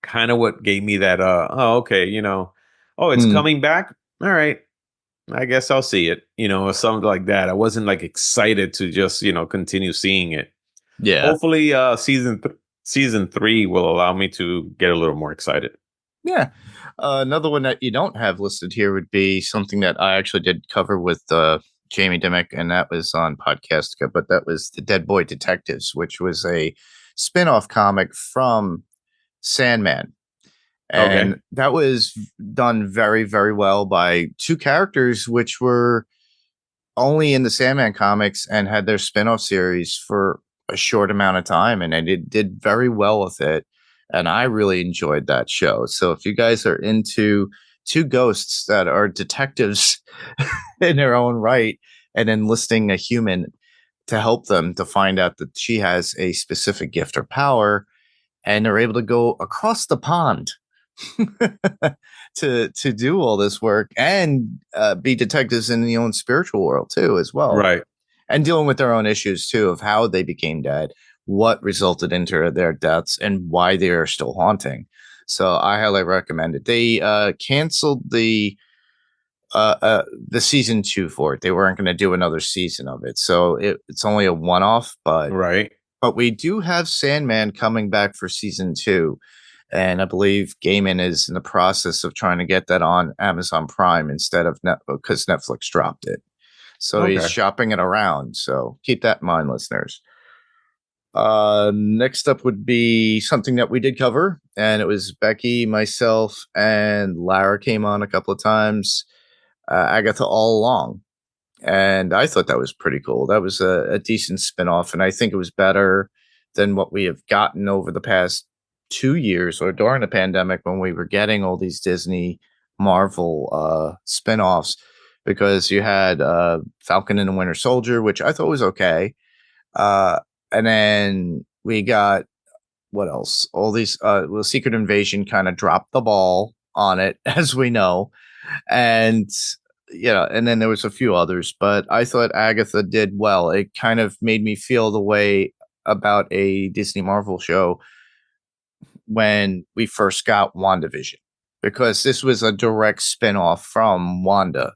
kind of what gave me that. Oh, okay, oh, it's Hmm. coming back. All right, I guess I'll see it. Or something like that. I wasn't like excited to just continue seeing it. Yeah. Hopefully, season 3 will allow me to get a little more excited. Yeah. Another one that you don't have listed here would be something that I actually did cover with Jamie Dimmick, and that was on Podcastica, but that was the Dead Boy Detectives, which was a spin off comic from Sandman. And Okay. that was done very, very well by two characters, which were only in the Sandman comics and had their spin-off series for a short amount of time, and it did very well with it. And I really enjoyed that show. So if you guys are into two ghosts that are detectives in their own right and enlisting a human to help them to find out that she has a specific gift or power, and they're able to go across the pond to do all this work and be detectives in the own spiritual world too, as well, Right. and dealing with their own issues too of how they became dead, what resulted into their deaths, and why they are still haunting. So I highly recommend it. They canceled the season 2 for it. They weren't going to do another season of it, so it's only a one-off. Right. But we do have Sandman coming back for season 2, and I believe Gaiman is in the process of trying to get that on Amazon Prime instead of because Netflix dropped it. So he's Okay. shopping it around. So keep that in mind, listeners. Next up would be something that we did cover, and it was Becky, myself, and Lara came on a couple of times. Agatha All Along, and I thought that was pretty cool. That was a decent spinoff, and I think it was better than what we have gotten over the past 2 years or during the pandemic when we were getting all these Disney Marvel spinoffs, because you had Falcon and the Winter Soldier, which I thought was okay. Uh, and then we got what else? All these well, Secret Invasion kind of dropped the ball on it, as we know, and and then there was a few others, but I thought Agatha did well. It kind of made me feel the way about a Disney Marvel show when we first got WandaVision, because this was a direct spin-off from WandaVision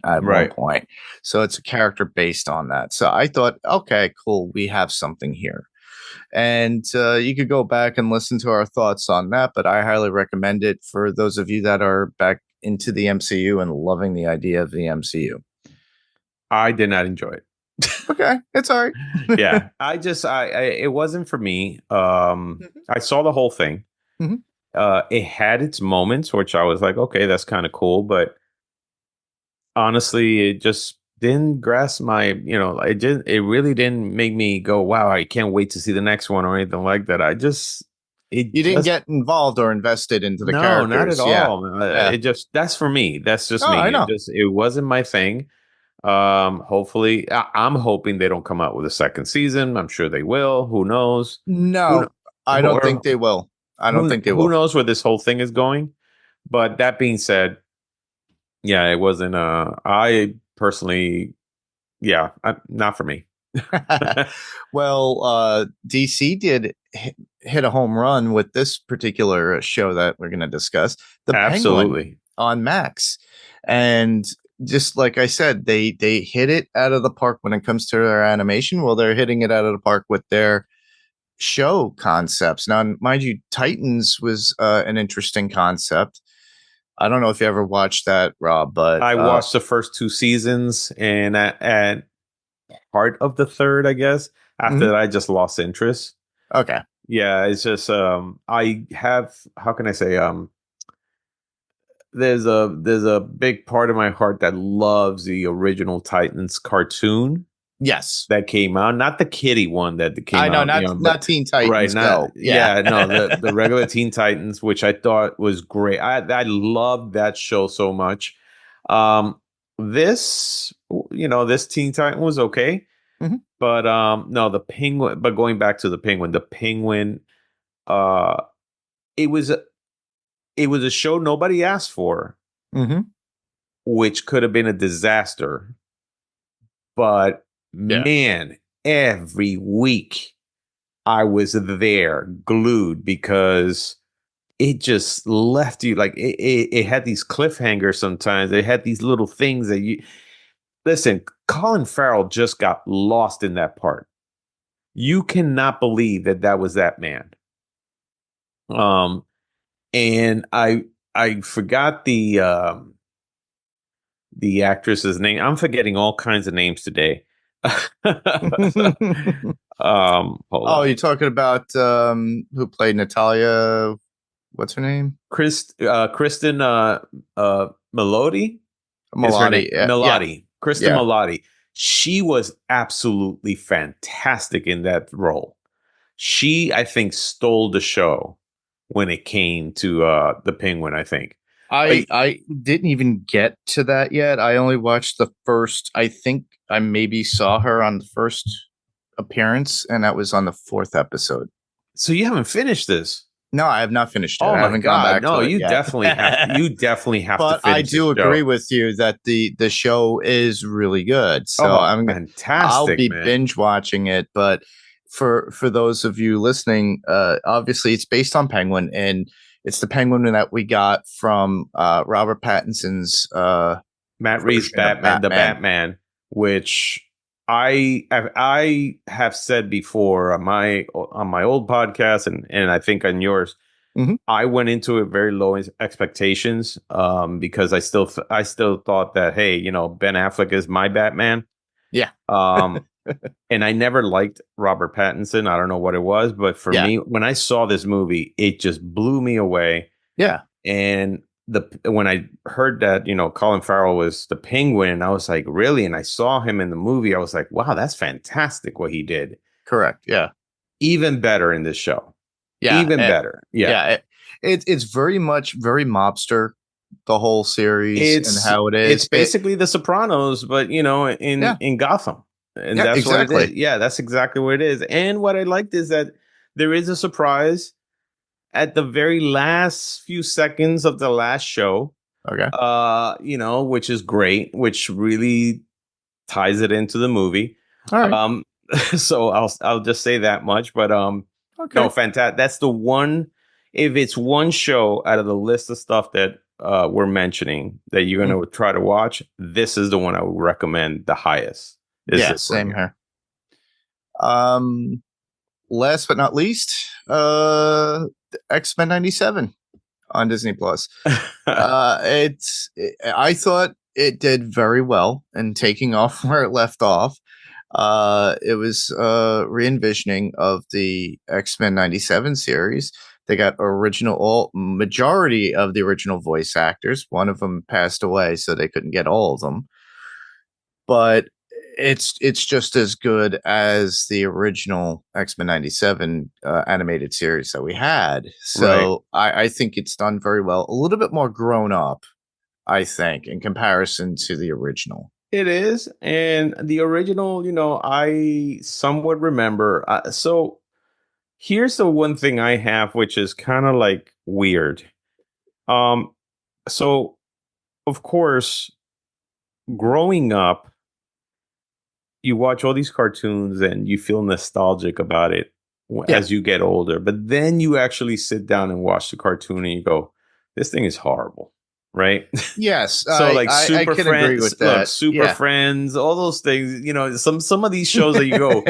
at one Right. point. So it's a character based on that. So I thought, okay, cool, we have something here. And you could go back and listen to our thoughts on that, but I highly recommend it for those of you that are back into the MCU and loving the idea of the MCU. I did not enjoy it. Okay, it's all right. Yeah, I it wasn't for me. Mhm, I saw the whole thing. mhm. It had its moments, which I was like, okay, that's kind of cool, but honestly, it just didn't grasp my, it really didn't make me go, wow, I can't wait to see the next one or anything like that. It You didn't just, get involved or invested into the no, not at characters. Yeah, all. yeah. That's for me. That's just Oh, I me. know. It wasn't my thing. Hopefully, I'm hoping they don't come out with a second season. I'm sure they will. Who knows? Who, No, I kn- don't or think they will. I don't think they who will. knows where this whole thing is going? But that being said, yeah, it wasn't. I personally, yeah, not for me. Well, DC did hit a home run with this particular show that we're going to discuss, The Penguin Absolutely. on Max, and just like I said, they hit it out of the park when it comes to their animation. Well, they're hitting it out of the park with their show concepts. Now, mind you, Titans was an interesting concept. I don't know if you ever watched that, Rob, but I watched the first 2 seasons, and at part of the third, I guess. After mhm, that, I just lost interest. okay, Yeah, it's just I have, how can I say, there's a big part of my heart that loves the original Titans cartoon yes, that came out, not the kitty one that I came know, out, not but not Teen right, Titans not, Go, yeah. yeah, no, the regular Teen Titans, which I thought was great. I loved that show so much. Um, this Teen Titan was okay. Mhm. But no, the penguin. But going back to the penguin, uh, it was it was a show nobody asked for, Mhm. which could have been a disaster. But Yeah. man, every week I was there glued because it just left you like it had these cliffhangers sometimes. It had these little things that you listen. Colin Farrell just got lost in that part. You cannot believe that that was that man. Um, and I forgot the actress's name. I'm forgetting all kinds of names today. Hold Oh, on. you're talking about who played Natalia? What's her name? Kristen Melody is her name. Melody. Yeah, yeah, Melody. Kristen yeah. Melody. She was absolutely fantastic in that role. She, I think, stole the show when it came to the Penguin, I think. But I didn't even get to that yet. I only watched the first. I think I maybe saw her on the first appearance, and that was on the fourth episode. so you haven't finished this. No, I have not finished it. Oh I my haven't gone god, back no, to it yet. you definitely have to But I finish this do agree show. with you that the show is really good. So Oh, I'll fantastic, be man. binge watching it. But for those of you listening, obviously it's based on Penguin, and it's the Penguin that we got from Robert Pattinson's Matt Reeves version of Batman, the Batman. Batman, which I have said before on my old podcast and I think on yours. Hmm. I went into it very low expectations because I still thought that hey, Ben Affleck is my Batman. Yeah, Um, and I never liked Robert Pattinson. I don't know what it was, but for yeah, me, when I saw this movie, it just blew me away. yeah. And when I heard that, Colin Farrell was the Penguin, I was like, really? And I saw him in the movie, I was like, wow, that's fantastic what he did. Correct. Yeah, Even better in this show. yeah, Even better. Yeah. yeah. It's very much very mobster, the whole series and how it It's is. basically The Sopranos, but Yeah, in Gotham. And yeah, that's what it is. exactly. Yeah, that's exactly what it is. And what I liked is that there is a surprise at the very last few seconds of the last show, Okay. which is great, which really ties it into the movie. All right. Um, so I'll just say that much. But no, Okay. fantastic. That's the one. If it's one show out of the list of stuff that we're mentioning that you're Mm. going to try to watch, this is the one I would recommend the highest. Is Yeah, this one same here? here. Um, Last but not least, X-Men 97 on Disney Plus. I thought it did very well in taking off where it left off. It was re-envisioning of the X-Men 97 series. They got all majority of the original voice actors. One of them passed away, so they couldn't get all of them. But it's just as good as the original X-Men 97 animated series that we had. Right. So I think it's done very well. A little bit more grown up, I think, in comparison to the original. It is, and the original, I somewhat remember. So here's the one thing I have, which is kind of like weird. Um, so of course, growing up, you watch all these cartoons and you feel nostalgic about it Yeah. as you get older, but then you actually sit down and watch the cartoon and you go, "This thing is horrible," right? Yes, So like I Super can agree Friends, with look, that. Super Yeah. Friends, all those things. Some of these shows that you go,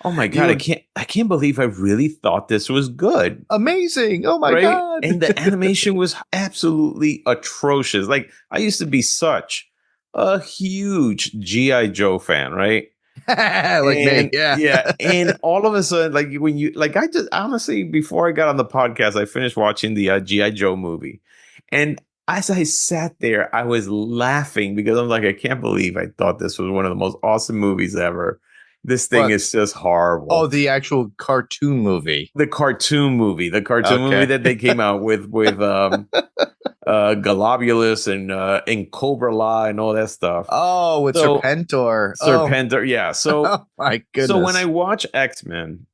"Oh my god, You I can't believe I really thought this was good." amazing. Oh my Right? god. And the animation was absolutely atrocious. Like I used to be such a huge GI Joe fan, right? Like me. And Yeah. yeah, and all of a sudden, like when you like, I just honestly, before I got on the podcast, I finished watching the GI Joe movie, and as I sat there, I was laughing because I'm like, I can't believe I thought this was one of the most awesome movies ever. This thing What? is just Oh, horrible. the actual cartoon movie. The cartoon movie Okay. that they came out with Globulus and Cobra La and all that stuff. Oh, with So Serpentor. Oh, Serpenter, yeah. So oh my so when I goodness. watch X-Men,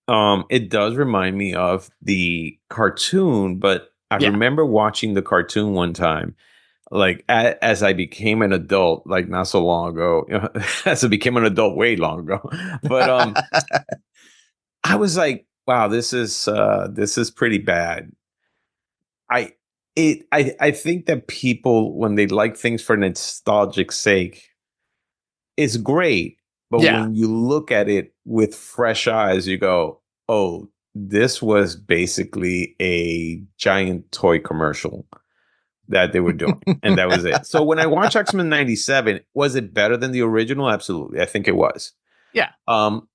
it does remind me of the cartoon, but I Yeah. remember watching the cartoon one time, like as I became an adult, like not so long ago, as I became an adult way long ago. But I was like, wow, this is pretty bad. I I think that people when they like things for nostalgic sake, it's great. But Yeah. when you look at it with fresh eyes, you go, oh, this was basically a giant toy commercial that they were doing. And that was it. So when I watched X-Men 97, was it better than the original? Absolutely. I think it was. Yeah. Um,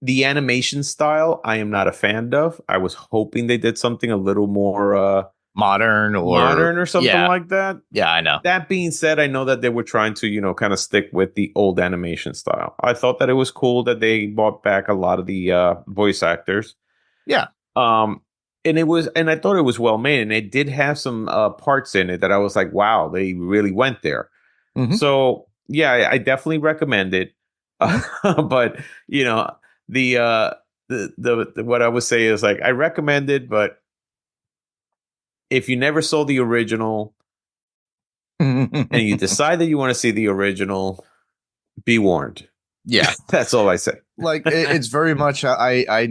the animation style, I am not a fan of. I was hoping they did something a little more Modern or modern or something yeah. like that. Yeah, I know. That being said, I know that they were trying to, kind of stick with the old animation style. I thought that it was cool that they brought back a lot of the voice actors. Yeah. Um, and I thought it was well made, and it did have some parts in it that I was like, wow, they really went there. Hmm. So yeah, I definitely recommend it. Hmm. But you know, the what I would say is like I recommend it, but if you never saw the original and you decide that you want to see the original, be warned. Yeah. That's all I say. Like it's very much I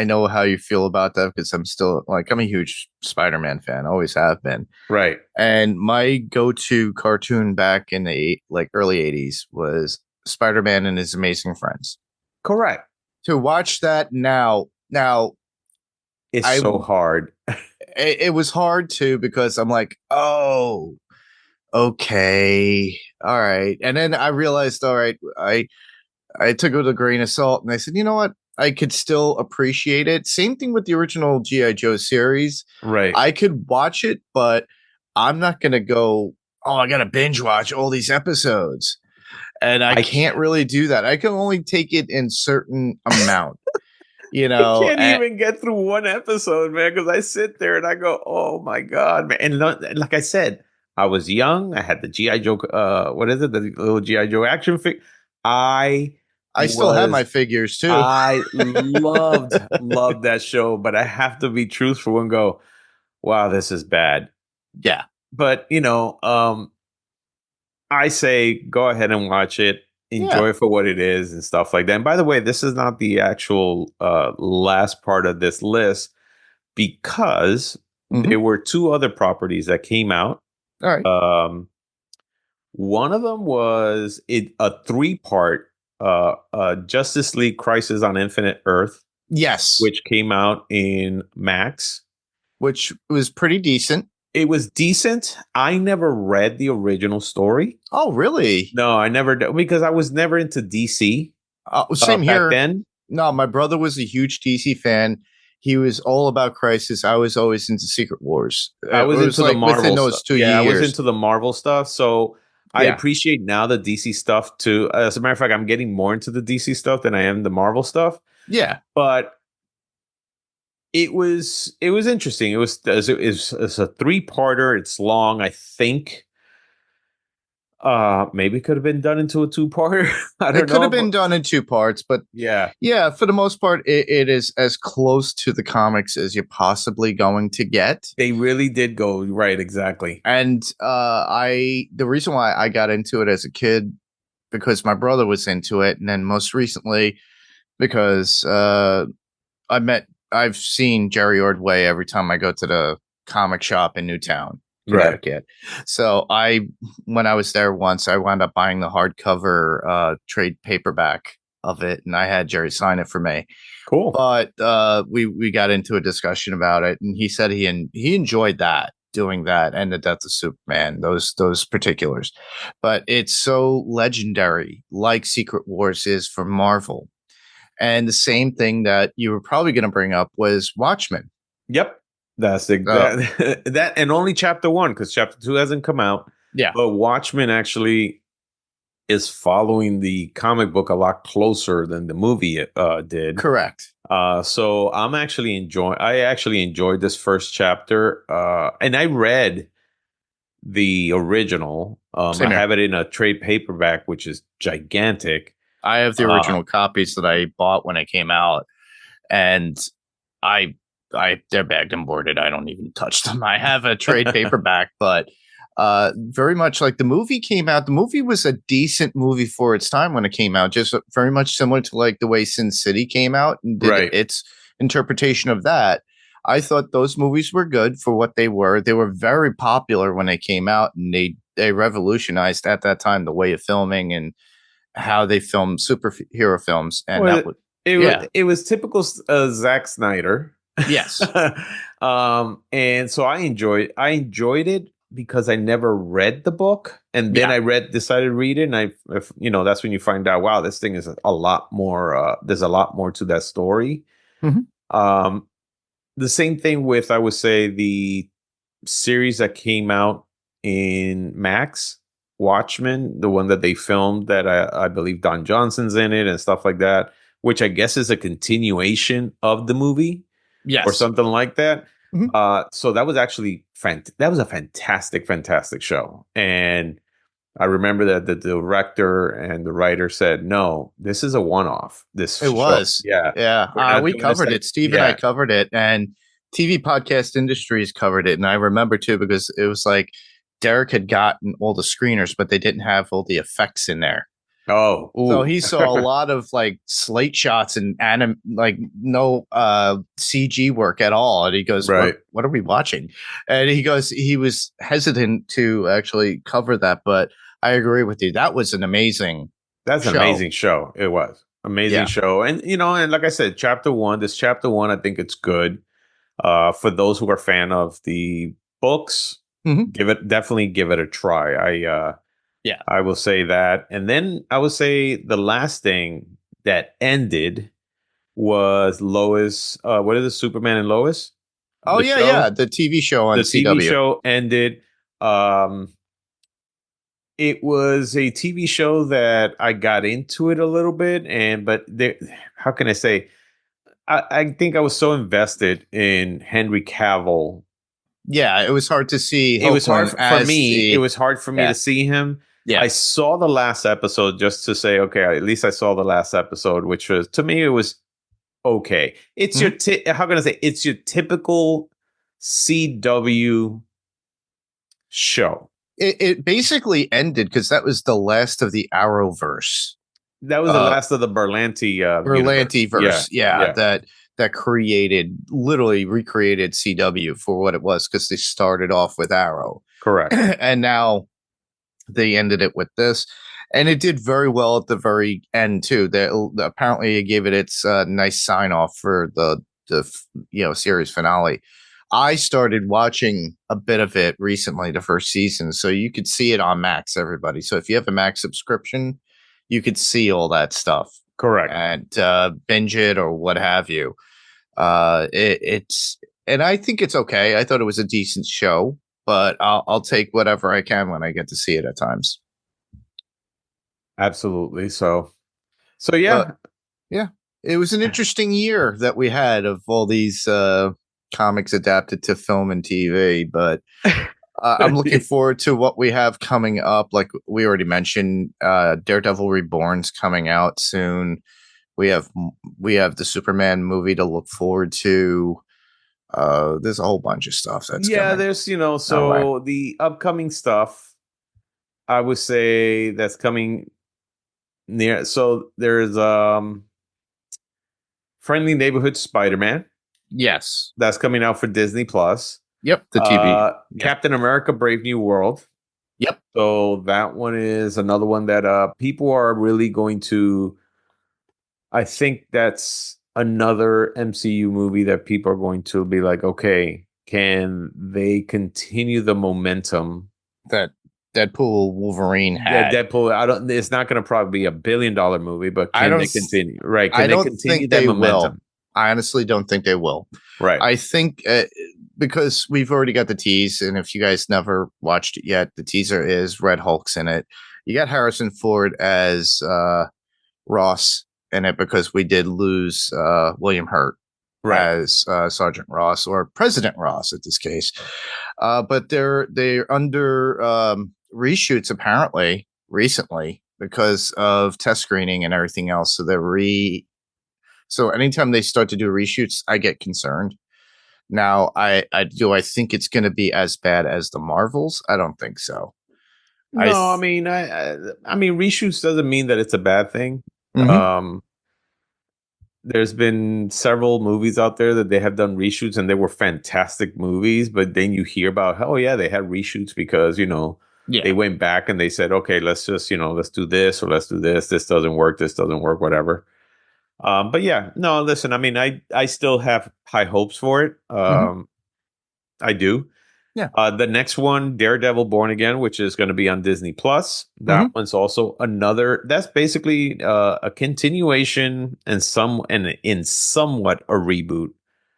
know how you feel about that because I'm still like I'm a huge Spider-Man fan, always have been. Right. And my go-to cartoon back in the like early 80s was Spider-Man and His Amazing Friends. Correct. To watch that now It's I so hard. it was hard too because I'm like, "Oh, okay. All right." And then I realized, all right, I took it with a grain of salt and I said, you know what? I could still appreciate it. Same thing with the original G.I. Joe series. Right. I could watch it, but I'm not going to go, oh, I got to binge watch all these episodes. And I I can't can't really do that. I can only take it in certain amount, I can't even get through one episode, man, because I sit there and I go, "Oh my god, man!" And like I said, I was young. I had the GI Joe. What is it? The little GI Joe action figure. I I still have my was. figures too. I loved that show, but I have to be truthful and go, "Wow, this is bad." Yeah. But I say go ahead and watch it, Yeah. enjoy it for what it is and stuff like that. And by the way, this is not the actual last part of this list because Hmm. there were two other properties that came out. All right. Um, one of them was a three-part Justice League Crisis on Infinite Earth, Yes. which came out in Max. Which was pretty decent. It was decent. I never read the original story. Oh, really? No, I never did because I was never into DC Same back here. then. No, my brother was a huge DC fan. He was all about Crisis. I was always into Secret Wars. I It was was into the like within Marvel stuff. those two Yeah, I was years. into the Marvel stuff. So I Yeah. appreciate now the DC stuff too. As a matter of fact, I'm getting more into the DC stuff than I am the Marvel stuff. Yeah. But it was interesting. It's a three-parter. It's long. I think maybe it could have been done into a two-parter. I It don't could know. have But been done in two parts, but yeah, yeah, for the most part, it is as close to the comics as you're possibly going to get. they really did go right. Exactly. And the reason why I got into it as a kid because my brother was into it, and then most recently because I've seen Jerry Ordway every time I go to the comic shop in Newtown, Right. Connecticut. So when I was there once, I wound up buying the hardcover trade paperback of it, and I had Jerry sign it for me. Cool. But we got into a discussion about it, and he said he enjoyed that doing that and the death of Superman, those particulars. But it's so legendary, like Secret Wars is for Marvel. And the same thing that you were probably going to bring up was Watchmen. Yep. That's Uh, that and only chapter one because chapter two hasn't come out. yeah. But Watchmen actually is following the comic book a lot closer than the movie did. Correct. So I actually enjoyed this first chapter. And I read the original. I Same here. have it in a trade paperback, which is gigantic. I have the Uh, original copies that I bought when it came out, and I they're bagged and boarded. I don't even touch them. I have a trade paperback, but very much like the movie came out. The movie was a decent movie for its time when it came out, just very much similar to like the way Sin City came out and did right. its interpretation of that. I thought those movies were good for what they were. They were very popular when they came out, and they revolutionized at that time the way of filming and how they filmed superhero films. And Well, that would, it yeah, it was typical Zack Snyder. yes, And so I enjoyed it because I never read the book, and then yeah, I decided to read it, and that's when you find out, wow, this thing is a lot more. There's a lot more to that story. hmm Um, the same thing with, I would say, the series that came out in Max, Watchmen, the one that they filmed that I believe Don Johnson's in it and stuff like that, which I guess is a continuation of the movie or yes. something like that. Mhm. So that was actually that was a fantastic, fantastic show. And I remember that the director and the writer said, "No, this is a one-off. This It show, was. yeah, Yeah. we're not We doing this covered like, it. Steve and I yeah, covered it, and TV podcast industries covered it. And I remember too, because it was like Derek had gotten all the screeners, but they didn't have all the effects in there. oh, So ooh, he saw a lot of like slate shots and like no CG work at all. And he goes, right." what are we watching? And he goes, he was hesitant to actually cover that, but I agree with you. That was an amazing That's an show. amazing show. It was amazing Yeah. show, and and like I said, chapter one, I think it's good. For those who are fan of the books, hmm definitely give it a try. Yeah. I will say that, and then I would say the last thing that ended was Lois. What is it, Superman and Lois? Oh The yeah, yeah. show, The TV show on the TV CW. show ended. Um, it was a TV show that I got into it a little bit, but there, how can I say? I think I was so invested in Henry Cavill. Yeah, it was hard to see It was hard Hoagland for as me. It the was hard for me yeah, to see him. yeah. I saw the last episode just to say, okay, at least I saw the last episode, which was, to me, it was okay. It's Mhm. how can I say? It's your typical CW show. It basically ended because that was the last of the Arrowverse, That was the uh, last of the Berlanti universe. Yeah, Berlantiverse. Yeah, yeah, that created literally recreated CW for what it was because they started off with Arrow, correct. and now they ended it with this, and it did very well at the very end too. They apparently it gave it its nice sign off for the series finale. I started watching a bit of it recently, the first season, so you could see it on Max. Everybody, so if you have a Max subscription, you could see all that stuff Correct. and binge it or what have you. It's and I think it's okay. I thought it was a decent show, but I'll take whatever I can when I get to see it at times. Absolutely. So But yeah. yeah, it was an interesting year that we had of all these comics adapted to film and TV. But I'm looking forward to what we have coming up. Like we already mentioned, Daredevil Reborn's coming out soon. We have we have the Superman movie to look forward to. There's a whole bunch of stuff that's Yeah, coming there's, our way. so the upcoming stuff, I would say that's coming near. So there's Friendly Neighborhood Spider-Man Yes. that's coming out for Disney Plus. Yep. The TV. Yeah. Captain America Brave New World. Yep. So that one is another one that people are really going to, I think that's another MCU movie that people are going to be like, okay, can they continue the momentum That Deadpool Wolverine that had. Deadpool? I don't. It's not going to probably be $1 billion movie, but I can don't. they continue? Right? I Can they don't continue think that they will. momentum? I honestly don't think they will. Right. I think because we've already got the tease, and if you guys never watched it yet, the teaser is Red Hulk's in it, You got Harrison Ford as Ross in it because we did lose William Hurt Right. as Sergeant Ross or President Ross at this case. But they're under reshoots apparently recently because of test screening and everything else. So so anytime they start to do reshoots, I get concerned. Now, I think it's going to be as bad as the Marvels. I don't think so. I No, I mean, I mean, reshoots doesn't mean that it's a bad thing. Mhm. Um, there's been several movies out there that they have done reshoots and they were fantastic movies, but then you hear about, oh yeah, they had reshoots because, they Yeah. went back and they said, okay, let's just, let's do this or let's do this. This doesn't work. This doesn't work, whatever. But yeah, no, listen, I mean, I still have high hopes for it. Mhm. I do. Yeah. The next one, Daredevil Born Again, which is going to be on Disney Plus. That Mhm. one's also another. That's basically a continuation and in somewhat a reboot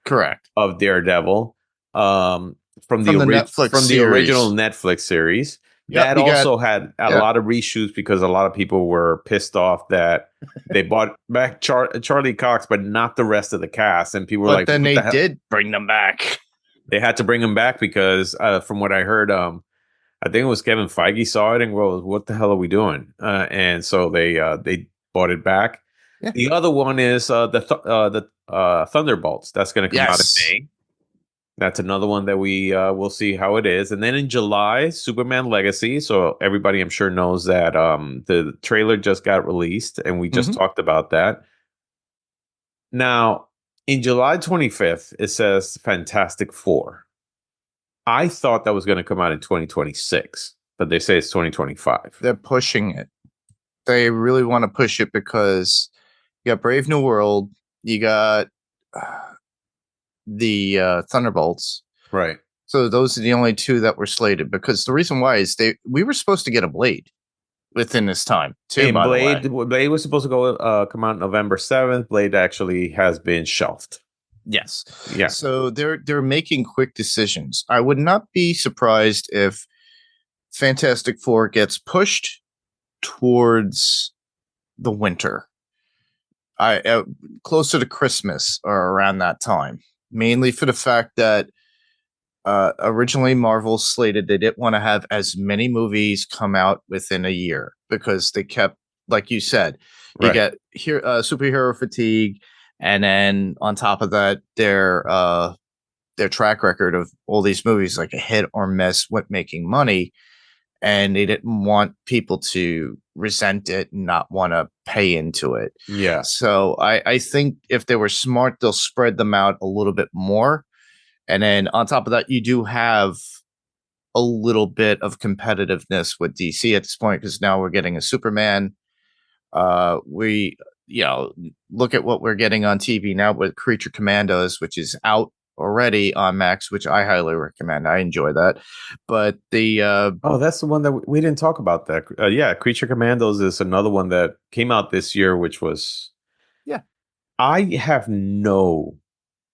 Correct. of Daredevil, um, From the Netflix from the original series. Netflix series. Yep, That you got also had a yeah. lot of reshoots because a lot of people were pissed off that they bought back Charlie Cox, but not the rest of the cast, and people were But like, then "What they the hell?" did bring them back. They had to bring him back because, from what I heard, I think it was Kevin Feige saw it and goes, "What the hell are we doing?" And so they bought it back. Yeah. The other one is the Thunderbolts. That's going to come out in Yes. May. That's another one that we will see how it is. And then in July, Superman Legacy. So everybody, I'm sure, knows that the trailer just got released, and we just Mhm. talked about that. Now, in July 25th, it says Fantastic Four. I thought that was going to come out in 2026, but they say it's 2025. They're pushing it. They really want to push it because you got Brave New World, you got uh, the Thunderbolts. Right. So those are the only two that were slated because the reason why is we were supposed to get a Blade within this time too, And by the way. Blade was supposed to go come out November 7th. Blade actually has been shelved. Yes. Yeah. So they're making quick decisions. I would not be surprised if Fantastic Four gets pushed towards the winter. I closer to Christmas or around that time. Mainly for the fact that originally Marvel slated they didn't want to have as many movies come out within a year because they kept, like you said, you Right. get here superhero fatigue, and then on top of that, their track record of all these movies like a hit or miss with making money, and they didn't want people to resent it and not want to pay into it. Yeah. So I think if they were smart, they'll spread them out a little bit more. And then on top of that, you do have a little bit of competitiveness with DC at this point because now we're getting a Superman. We, look at what we're getting on TV now with Creature Commandos, which is out already on Max, which I highly recommend. I enjoy that. But Oh, that's the one that we didn't talk about. That yeah, Creature Commandos is another one that came out this year, which was yeah, I have no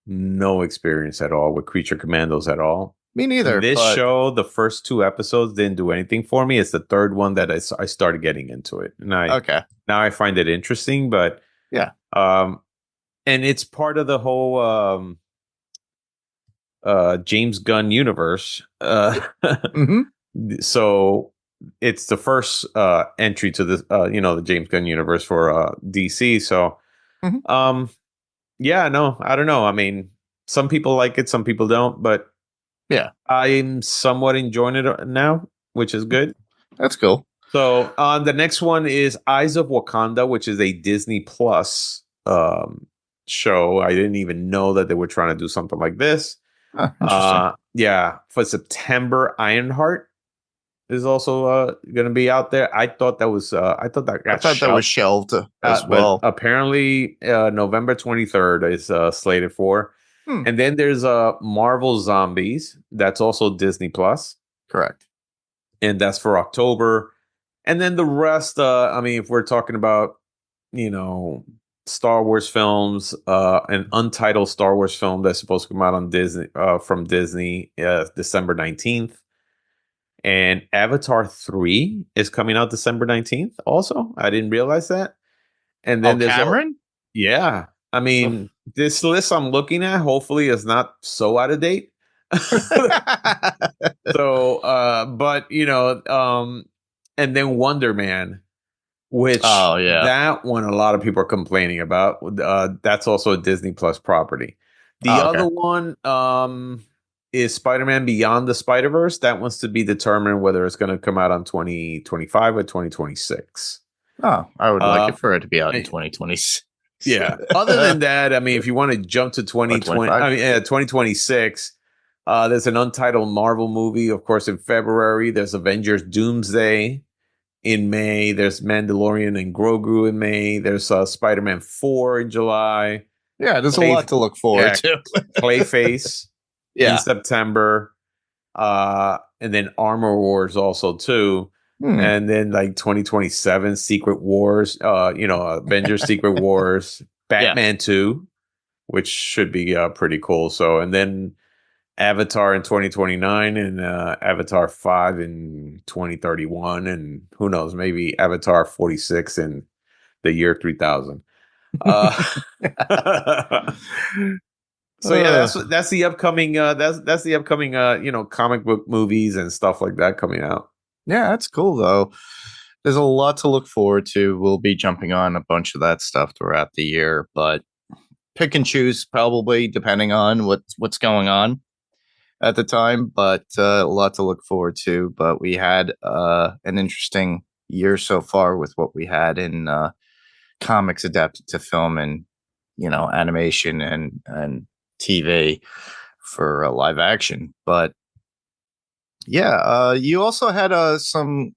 experience at all with Creature Commandos at all. me neither. This But show, the first two episodes didn't do anything for me. It's the third one that I started getting into it, and okay, now I find it interesting. But yeah, um, and it's part of the whole James Gunn universe. mm-hmm. So it's the first entry to the the James Gunn universe for DC. So Mm-hmm. um, yeah, no, I don't know. I mean, some people like it, some people don't, but Yeah, I'm somewhat enjoying it now, which is good. that's cool. So the next one is Eyes of Wakanda, which is a Disney Plus show. I didn't even know that they were trying to do something like this. Huh, interesting. Yeah, for September, Ironheart is also going to be out there. I thought that I got thought that was shelved, shelved as but well. apparently November 23rd is slated for. Hmm, And then there's Marvel Zombies. That's also Disney Plus, correct. and that's for October. And then the rest, I mean, if we're talking about, you know, Star Wars films, an untitled Star Wars film that's supposed to come out on Disney from Disney December 19th. And Avatar 3 is coming out December 19th also. I didn't realize that. And Oh, then Cameron? yeah. I mean, this list I'm looking at hopefully is not so out of date. So, but and then Wonder Man, which Oh, yeah. that one a lot of people are complaining about. That's also a Disney Plus property. The Oh, okay. other one is Spider-Man Beyond the Spider-Verse. That one's to be determined whether it's going to come out on 2025 or 2026. Oh, I would like Uh, it for it to be out in and- 2026. yeah. Other than that, I mean, if you want to jump to Or 2020, 25. 2026, there's an untitled Marvel movie, of course, in February. There's Avengers Doomsday in May. There's Mandalorian and Grogu in May. There's Spider-Man 4 in July. Yeah, there's a Clay, lot to look forward yeah, to. Clayface in Yeah. September. And then Armor Wars also too. Hmm. And then like 2027 Secret Wars, Avengers Secret Wars, Yeah. Batman 2, which should be pretty cool. So, and then Avatar in 2029 and Avatar 5 in 2031 and who knows, maybe Avatar 46 in the year 3000. Uh So yeah, Uh, that's the upcoming that's the upcoming comic book movies and stuff like that coming out. yeah, that's cool though. There's a lot to look forward to. We'll be jumping on a bunch of that stuff throughout the year, but pick and choose probably depending on what's going on at the time. But a lot to look forward to. But we had an interesting year so far with what we had in comics adapted to film and animation and TV for live action. But yeah, you also had some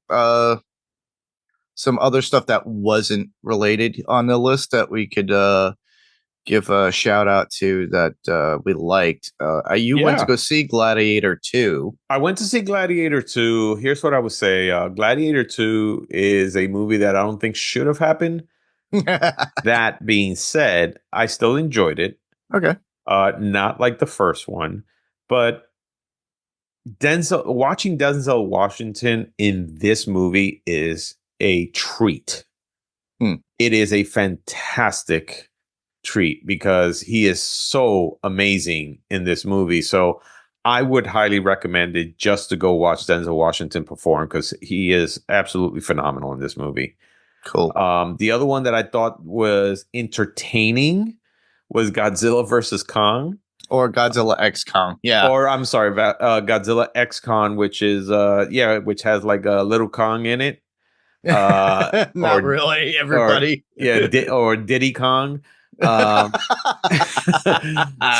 other stuff that wasn't related on the list that we could give a shout out to that we liked. You went to Yeah. go see Gladiator 2. I went to see Gladiator 2. Here's what I would say. Gladiator 2 is a movie that I don't think should have happened. That being said, I still enjoyed it. Okay. Not like the first one, but watching Denzel Washington in this movie is a treat. Hmm. It is a fantastic treat because he is so amazing in this movie. So I would highly recommend it just to go watch Denzel Washington perform because he is absolutely phenomenal in this movie. Cool. The other one that I thought was entertaining was Godzilla versus Kong. Or Godzilla X Kong. Yeah. Or I'm sorry, Godzilla X Kong, which is which has like a little Kong in it. Not Or really, or everybody. yeah, or Diddy Kong. Um,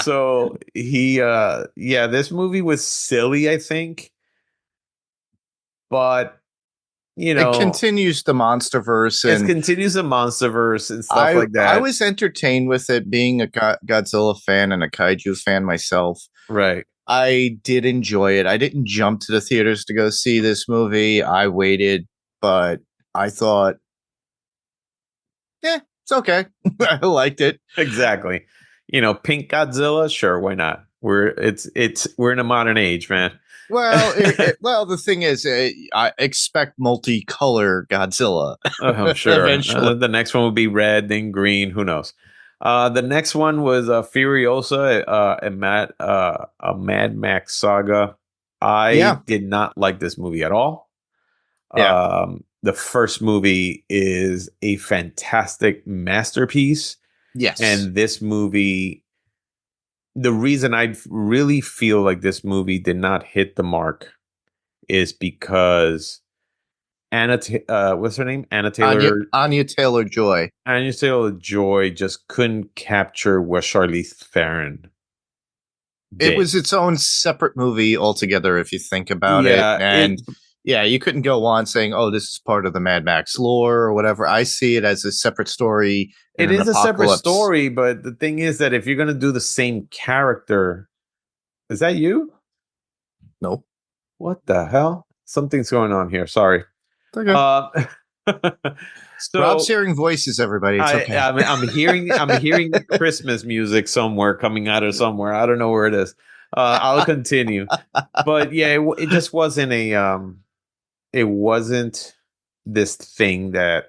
so this movie was silly, I think, but It continues the MonsterVerse, it and continues the MonsterVerse and stuff I like I that. was entertained with it. Being a Godzilla fan and a kaiju fan myself, Right. I did enjoy it. I didn't jump to the theaters to go see this movie. I waited, but I thought, yeah, it's okay. I liked it. Exactly. Pink Godzilla, sure, why not? We're in a modern age, man. Well, the thing is, I expect multicolor Godzilla I'm sure. eventually. The next one will be red, then green. Who knows? The next one was Furiosa, a Mad Max saga. I Yeah, did not like this movie at all. yeah, The first movie is a fantastic masterpiece, yes, and this movie, the reason I really feel like this movie did not hit the mark is because what's her name? Anya Taylor Joy. Anya Taylor-Joy just couldn't capture what Charlize Theron It did. was its own separate movie altogether, if you think about it. Yeah, And yeah, you couldn't go on saying, "Oh, this is part of the Mad Max lore" or whatever. I see it as a separate story in it an is a separate apocalypse. story, but the thing is that if you're gonna do the same character, is that you? Nope. What the hell? Something's going on here. Sorry. Okay. Uh, Rob's so hearing voices. Everybody, it's okay. I'm hearing Christmas music somewhere coming out of somewhere. I don't know where it is. I'll continue. But yeah, it just wasn't it wasn't this thing that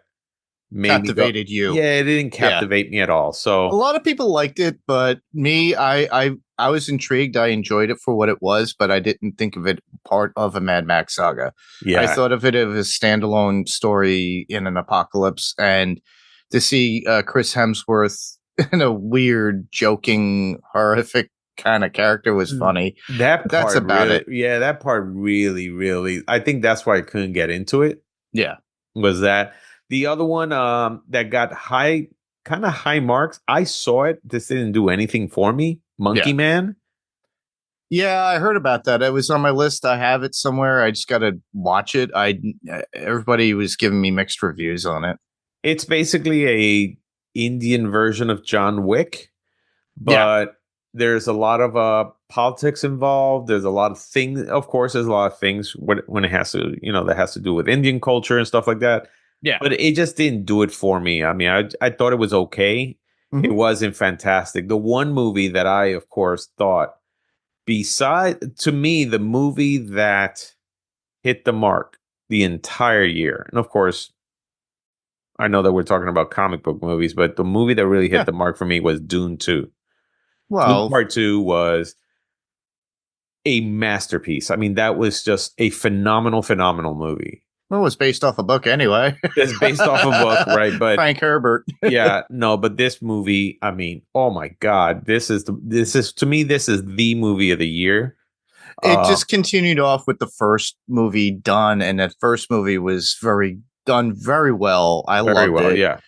made me go, Captivated you. yeah, it didn't Yeah. captivate me at all. A So lot of people liked it, but me, I was intrigued. I enjoyed it for what it was, but I didn't think of it part of a Mad Max saga. I yeah. thought of it as a standalone story in an apocalypse, and to see Chris Hemsworth in a weird, joking, horrific kind of character was Mm, funny. that That's part about really, it. yeah, that part really, really, I think that's why I couldn't get into it. Yeah. Was that the other one that got high, kind of high marks? I saw it. This didn't do anything for me. Monkey Yeah. Man. Yeah, I heard about that. It was on my list. I have it somewhere. I just got to watch it. I everybody was giving me mixed reviews on it. It's basically a Indian version of John Wick, Yeah. but there's a lot of politics involved. There's a lot of things. Of course, there's a lot of things when it has to, that has to do with Indian culture and stuff like that. Yeah. But it just didn't do it for me. I mean, I thought it was okay. It Hmm. wasn't fantastic. The one movie that I, of course, thought beside to me the movie that hit the mark the entire year, and of course, I know that we're talking about comic book movies, but the movie that really hit Yeah. the mark for me was Dune 2. Dune Well, Part 2 was a masterpiece. I mean, that was just a phenomenal, phenomenal movie. it was based off a book anyway. It's based off a book, right? But Frank Herbert. yeah, no, but this movie, I mean, oh my God, this is to me, this is the movie of the year. It Uh, just continued off with the first movie done, and that first movie was done very well. I very loved well, it. yeah.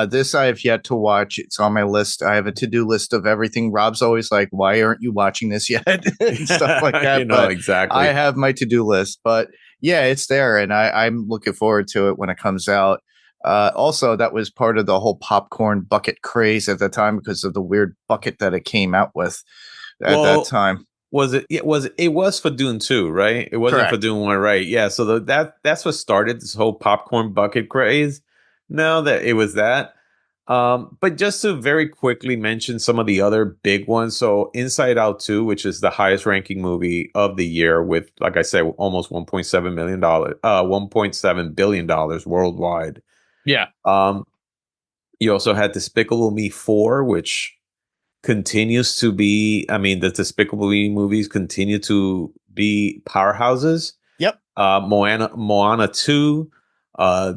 This I have yet to watch. It's on my list. I have a to-do list of everything. Rob's always like, "Why aren't you watching this yet?" and stuff like You that. know, But I exactly. have my to-do list. But yeah, it's there, and I'm looking forward to it when it comes out. Also, that was part of the whole popcorn bucket craze at the time because of the weird bucket that it came out with at that Well, time. was it? It was for Dune 2, right? It wasn't for Correct. Dune 1, right? Yeah. So that's what started this whole popcorn bucket craze. No, that it was that. But just to very quickly mention some of the other big ones. So Inside Out 2, which is the highest ranking movie of the year with, like I said, almost $1.7 billion worldwide. Yeah. Um, you also had Despicable Me 4, which continues to be, I mean, the Despicable Me movies continue to be powerhouses. Yep. Moana 2.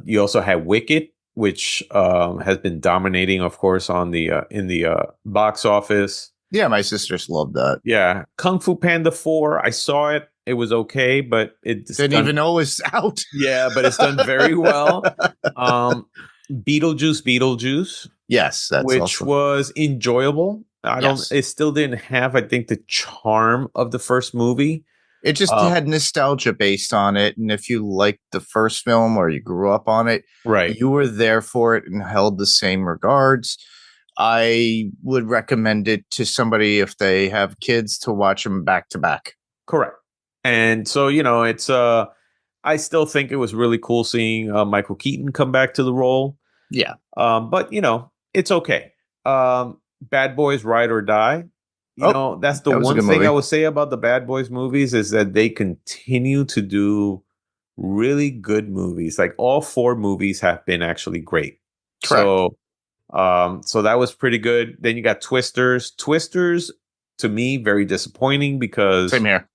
You also had Wicked, which has been dominating, of course, on the in the box office. Yeah, my sisters loved that. Yeah, Kung Fu Panda 4. I saw it. It was okay, but it's Didn't done. even know it was out. Yeah, but it's done very well. Um, Beetlejuice, Yes, that's which awesome. was enjoyable. I don't. Yes. It still didn't have, I think, the charm of the first movie. It just Uh, had nostalgia based on it. And if you liked the first film or you grew up on it, right. you were there for it and held the same regards. I would recommend it to somebody if they have kids to watch them back to back. Correct. And so, it's I still think it was really cool seeing Michael Keaton come back to the role. Yeah, But it's okay. Bad Boys Ride or Die. oh, That's the that was a one good thing I movie. would say about the Bad Boys movies is that they continue to do really good movies. Like all four movies have been actually great. Correct. So that was pretty good. Then you got Twisters. Twisters to me very disappointing Same because here.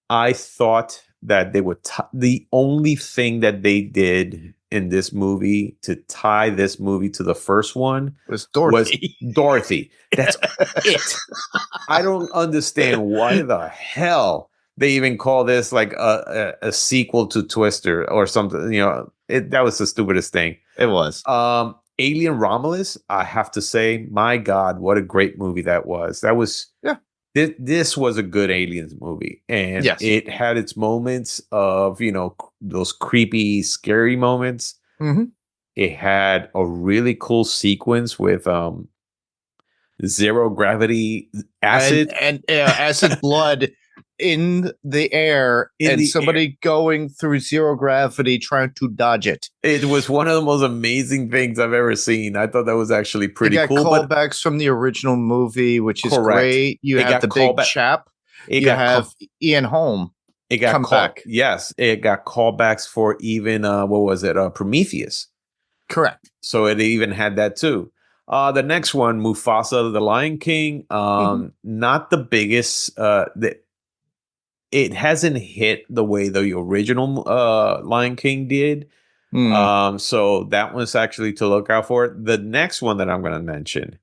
I thought that they would the only thing that they did in this movie to tie this movie to the first one It was was Dorothy. Dorothy. That's it. I don't understand why the hell they even call this like a sequel to Twister or something. That was the stupidest thing. It was. Alien Romulus, I have to say, my God, what a great movie that was. That was Yeah. this was a good Aliens movie, and Yes. it had its moments of those creepy, scary moments. Hmm. It had a really cool sequence with zero gravity And acid. acid blood in the air in and the air. somebody going through zero gravity trying to dodge it. It was one of the most amazing things I've ever seen. I thought that was actually It pretty got cool, but callbacks from the original movie, which is correct. great. You It have got the big callback. chap. It You got have call. Ian Holm It got come called. back. Yes, it got callbacks for even what was it? Prometheus. Correct. So it even had that too. The next one, Mufasa, the Lion King. Mhm. Not the biggest. It hasn't hit the way the original Lion King did. Mm. So that one's actually to look out for. The next one that I'm going to mention.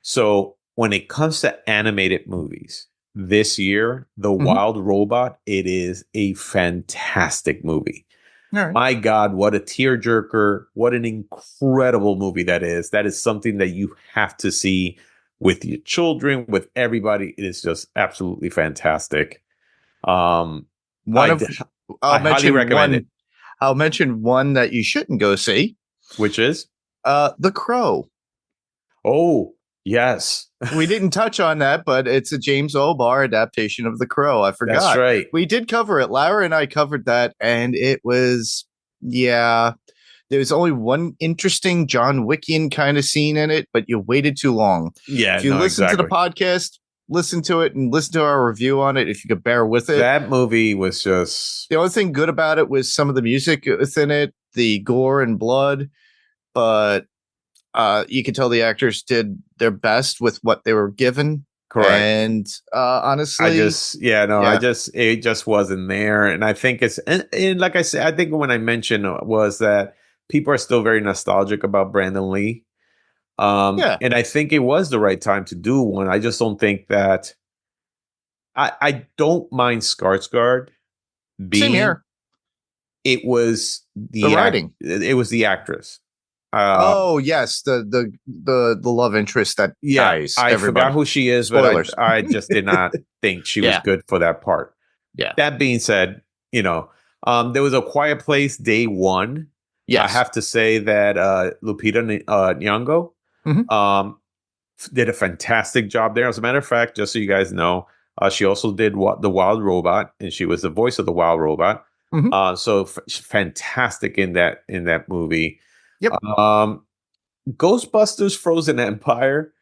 So when it comes to animated movies, this year, The Mhm. Wild Robot, it is a fantastic movie. All right. My God, what a tearjerker. What an incredible movie that is. That is something that you have to see with your children, with everybody. It is just absolutely fantastic. Um, One I, of I I'll highly mention recommend it, one. I'll mention one that you shouldn't go see. which is, The Crow. oh, yes, We didn't touch on that, but it's a James O'Barr adaptation of The Crow. I that's forgot. right. We did cover it. Lara and I covered that, and it was, yeah, there's only one interesting John Wickian kind of scene in it, but you waited too long. Yeah, If you no, listen to the exactly. podcast, listen to it and listen to our review on it, if you could bear with it. That movie was just, The only thing good about it was some of the music within it, the gore and blood, but you could tell the actors did their best with what they were given. correct. And honestly, Yeah, no, yeah, it just wasn't there. And I think and like I said, I think when I mentioned was that people are still very nostalgic about Brandon Lee. yeah, And I think it was the right time to do one. I just don't think that I don't mind Skarsgård same being, here. it was The writing. it was the actress. Uh, Oh yes, the love interest that yeah, dies. I forgot Everybody. who she is, but Spoilers. I just did not think she was Yeah, good for that part. yeah, That being said, there was a Quiet Place day one. I yes. have to say that Lupita Nyong'o Hmm. um, did a fantastic job there. As a matter of fact, just so you guys know, she also did the Wild Robot, and she was the voice of the Wild Robot. Hmm. Fantastic in that movie. Yep. Um, Ghostbusters: Frozen Empire.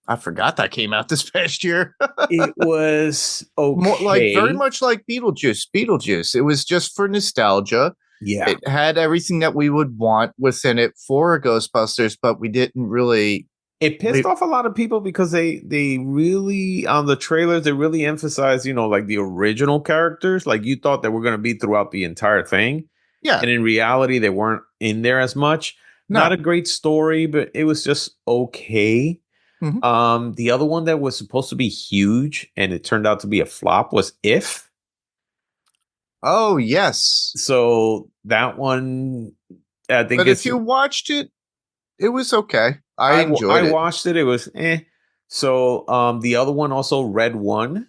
I forgot that came out this past year. It was More like very okay. much like Beetlejuice. Beetlejuice. It was just for nostalgia. Yeah, It had everything that we would want within it for Ghostbusters, but we didn't really. it pissed off a lot of people because they really on the trailers they really emphasize like the original characters, like you thought they were going to be throughout the entire thing, Yeah. and in reality they weren't in there as much. Not No. a great story, but it was just okay. Hmm. The other one that was supposed to be huge and it turned out to be a flop was If. Oh yes. So that one, I think But if it's you watched it, it was okay. I I enjoyed it. watched it. It was eh. So the other one also Red One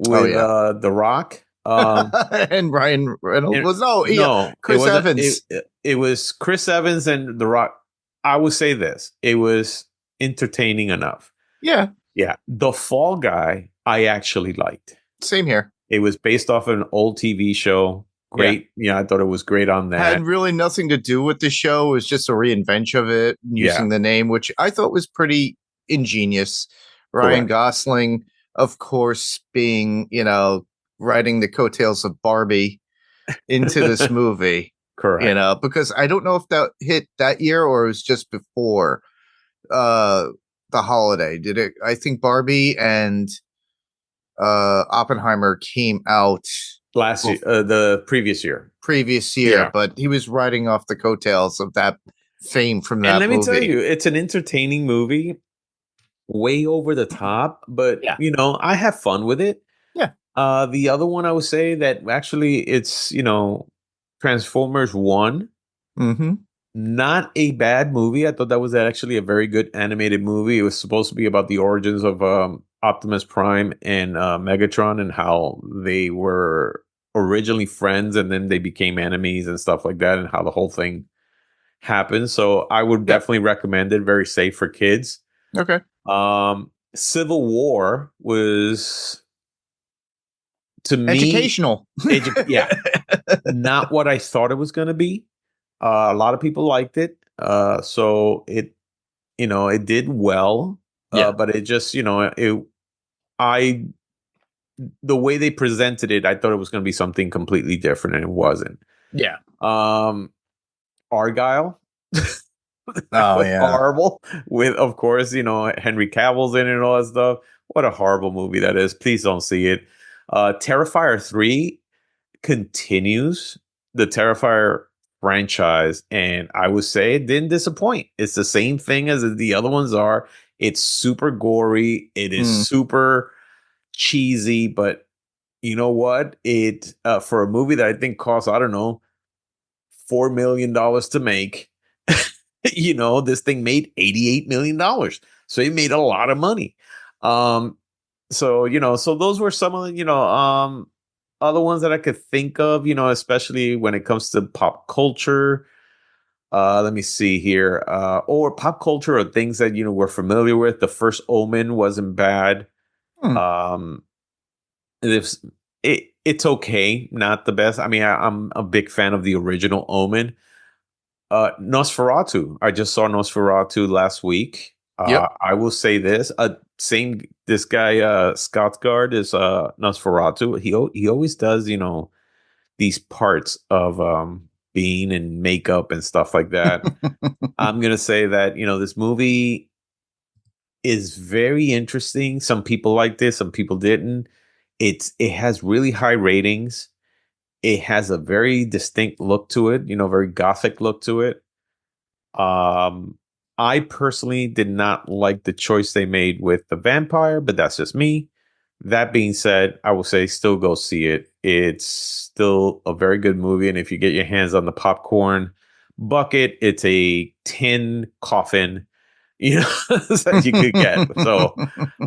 Oh with yeah. The Rock. And Ryan Reynolds And was no, yeah, no, it Chris wasn't. Evans. It was Chris Evans and The Rock. I would say this: it was entertaining enough. Yeah, Yeah, The Fall Guy I actually liked. same here. It was based off an old TV show. Yeah. Great. Yeah, I thought it was great on Had that. really nothing to do with the show. It was just a reinvention of it Yeah, using the name, which I thought was pretty ingenious. Ryan correct. Gosling, of course, being, riding the coattails of Barbie into this movie, Correct. because I don't know if that hit that year or it was just before uh the holiday. Did it? I think Barbie and Oppenheimer came out Last year, the previous year. previous year, Yeah. but he was riding off the coattails of that fame from And that let me tell movie. you, it's an entertaining movie, way over the top, but Yeah. I have fun with it. Yeah. The other one I would say that actually it's, Transformers 1. Mm-hmm. Not a bad movie. I thought that was actually a very good animated movie. It was supposed to be about the origins of Optimus Prime and Megatron and how they were originally friends and then they became enemies and stuff like that and how the whole thing happened. So I would Yep. definitely recommend it. Very safe for kids. Okay. Civil War was To me, Educational. yeah, not what I thought it was going to be. A lot of people liked it, so it did well, Yeah. but it just I the way they presented it, I thought it was going to be something completely different, and it wasn't. Yeah. Um, Argyle. That Oh was yeah. horrible. With, of course, Henry Cavill's in it and all that stuff. What a horrible movie that is. Please don't see it. Terrifier 3 continues the Terrifier franchise, and I would say it didn't disappoint. It's the same thing as the other ones are. It's super gory. It is Mm. super cheesy, but you know what? It for a movie that I think cost, I don't know, $4 million to make. This thing made $88 million, so it made a lot of money. So those were some of the other ones that I could think of. Especially when it comes to pop culture. Let me see here. Or pop culture or things that we're familiar with. The First Omen wasn't bad. Hmm. Um, it's it's okay, not the best. I mean, I'm a big fan of the original Omen. Nosferatu. I just saw Nosferatu last week. Yep. I will say this: same this guy Skarsgård is Nosferatu. He always does these parts of being in makeup and stuff like that. I'm gonna say that this movie is very interesting. Some people liked this, some people didn't. It has really high ratings. It has a very distinct look to it, very gothic look to it. Um, I personally did not like the choice they made with the vampire, but that's just me. That being said, I will say still go see it. It's still a very good movie, and if you get your hands on the popcorn bucket, it's a tin coffin, that you could get. So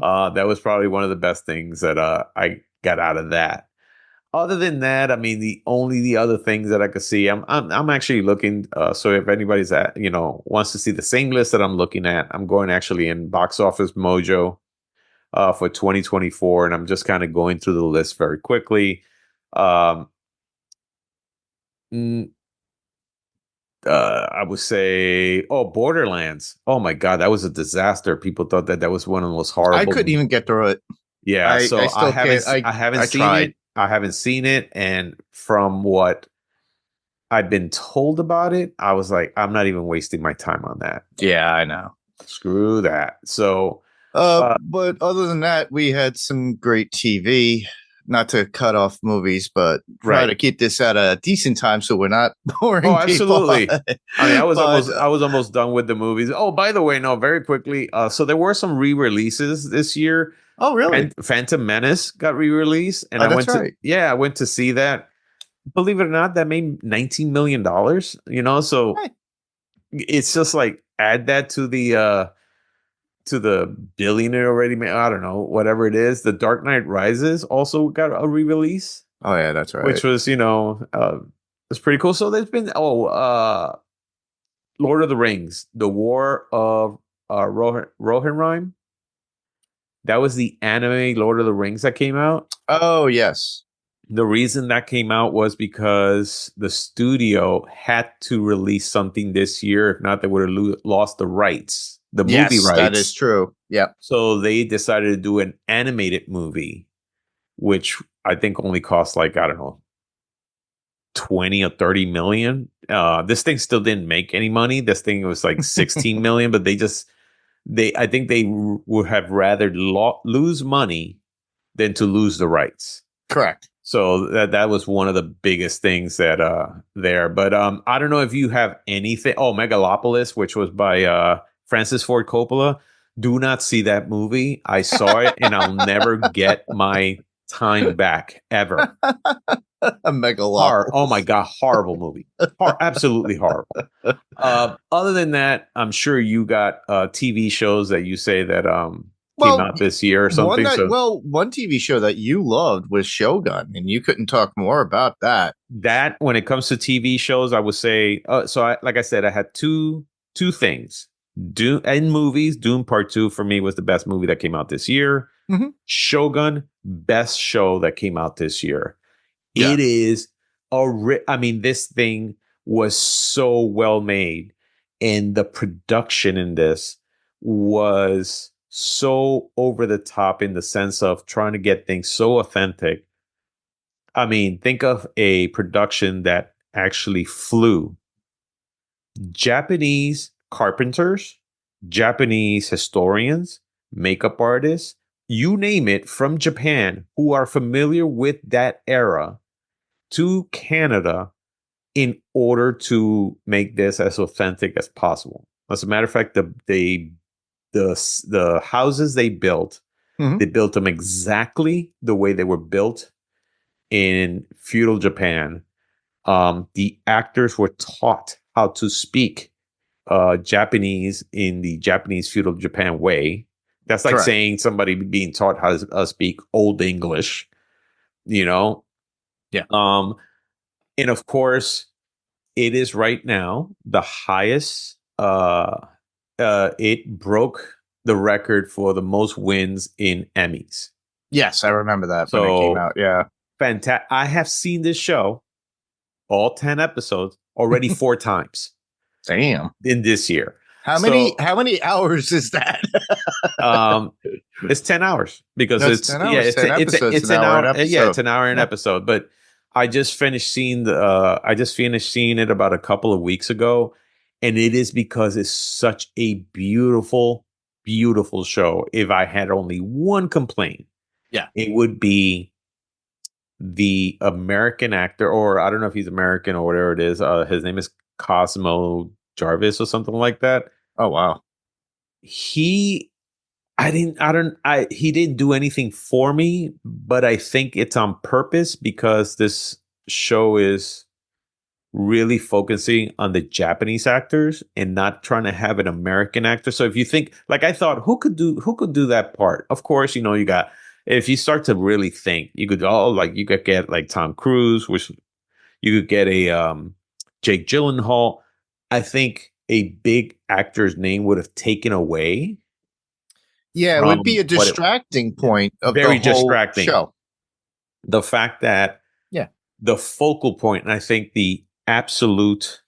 that was probably one of the best things that I got out of that. Other than that, I mean, the other things that I could see, I'm actually looking. So if anybody's wants to see the same list that I'm looking at, I'm going actually in Box Office Mojo for 2024, and I'm just kind of going through the list very quickly. Um, mm, I would say, oh, Borderlands. Oh my God, that was a disaster. People thought that was one of the most I horrible. couldn't even get through it. Yeah, I so I still haven't can't. I haven't I seen tried. it. I haven't seen it, and from what I've been told about it, I was like, I'm not even wasting my time on that. Yeah, I know. Screw that. So, But other than that, we had some great TV. Not to cut off movies, but try right. to keep this at a decent time so we're not Oh, boring people. absolutely. I mean, But I was almost done with the movies. Oh, by the way, no, very quickly. So there were some re-releases this year. oh, really? Phantom Menace got re-released, and Oh, that's right. I went to see that. Believe it or not, that made $19 million. So Hey. it's just like add that to the billionaire already made. I don't know, whatever it is. The Dark Knight Rises also got a re-release, Oh, yeah, that's right. which was it's pretty cool. So there's been Lord of the Rings, The War of Rohirrim. That was the anime Lord of the Rings that came out. Oh, yes. The reason that came out was because the studio had to release something this year. If not, they would have lost the rights, the movie Yes, that is rights. true. Yep. So they decided to do an animated movie, which I think only cost like, I don't know, 20 or 30 million. This thing still didn't make any money. This thing was like 16 million, but I think they would have rather lose money than to lose the rights. Correct. So that was one of the biggest things that there. But I don't know if you have anything. Oh, Megalopolis, which was by Francis Ford Coppola. Do not see that movie. I saw it, and I'll never get my time back ever. A megalopolis. Oh my God, horrible movie. Absolutely horrible. Other than that, I'm sure you got TV shows that you say that came Well, out this year or something. one TV show that you loved was Shogun, and you couldn't talk more about that. That when it comes to TV shows, I would say. Like I said, I had two things. Doom and movies. Doom Part 2 for me was the best movie that came out this year. Mhm. Shogun, best show that came out this year. Yeah. It is I mean, this thing was so well made, and the production in this was so over the top in the sense of trying to get things so authentic. I mean, think of a production that actually flew Japanese carpenters, Japanese historians, makeup artists, you name it, from Japan who are familiar with that era to Canada in order to make this as authentic as possible. As a matter of fact, the houses Mhm. they built them exactly the way they were built in feudal Japan. The actors were taught how to speak Japanese in the Japanese feudal Japan way. That's like Correct. saying somebody being taught how to speak Old English, you know. Yeah. Um, and of course, it is right now the highest. It broke the record for the most wins in Emmys. Yes, I remember that when it came So out. Yeah. fantastic! I have seen this show, all 10 episodes, already 4 times Damn. in this year. How many So how many hours is that? um, it's 10 hours because That's it's 10 yeah, hours, 10 episodes, it's an an hour an hour. Yeah, episode. it's an hour an Yeah. episode. But I just finished seeing I just finished seeing it about a couple of weeks ago, and it is because it's such a beautiful, beautiful show. If I had only one complaint, Yeah. it would be the American actor, or I don't know if he's American or whatever it is. His name is Cosmo Jarvis or something like that. Oh wow. He he didn't do anything for me, but I think it's on purpose because this show is really focusing on the Japanese actors and not trying to have an American actor. So if you think, like, I thought, who could do that part? Of course, you got, if you start to really think, you could you could get like Tom Cruise, which you could get a Jake Gyllenhaal. I think a big actor's name would have taken away Yeah, it would be from a what it distracting point of the very whole distracting. show. The fact that Yeah. the focal point, and I think the absolute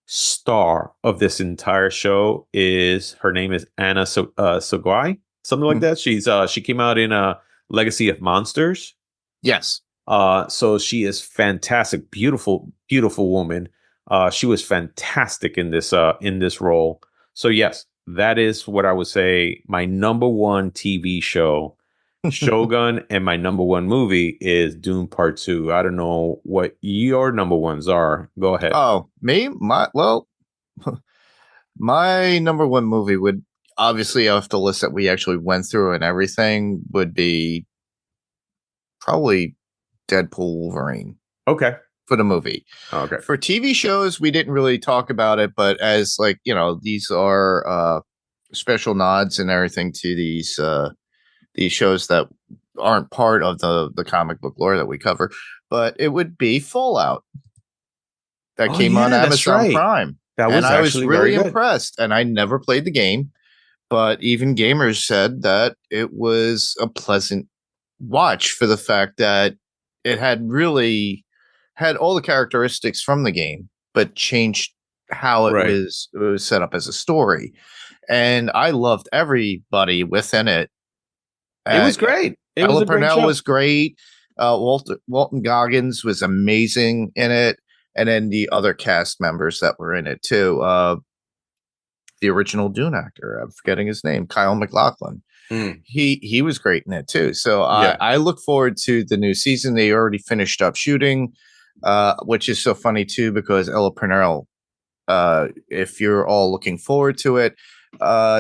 star of this entire show is her name is Anna Sogwai, something like Mhm. that. She came out in a Legacy of Monsters. Yes. So she is fantastic, beautiful, beautiful woman. She was fantastic in this role. So yes, that is what I would say my number one TV show, Shogun, and my number one movie is Dune Part Two. I don't know what your number ones are. Go ahead. Oh, me? My number one movie would obviously off the list that we actually went through and everything would be probably Deadpool Wolverine Okay. for the movie. Okay. For TV shows, we didn't really talk about it, but as like, these are special nods and everything to these shows that aren't part of the comic book lore that we cover, but it would be Fallout that Oh came on yeah, that's Amazon right. Prime. That And was I was actually very really good. impressed. And I never played the game, but even gamers said that it was a pleasant watch for the fact that it had all the characteristics from the game, but changed how Right. it was set up as a story. And I loved everybody within it. It was Uh, great. It was Ella a great Purnell show. was great. Walton Goggins was amazing in it, and then the other cast members that were in it too. The original Dune actor, I'm forgetting his name, Kyle MacLachlan. Mm, He was great in it too. So yeah. I look forward to the new season. They already finished up shooting, which is so funny too because Ella Purnell. If you're all looking forward to it,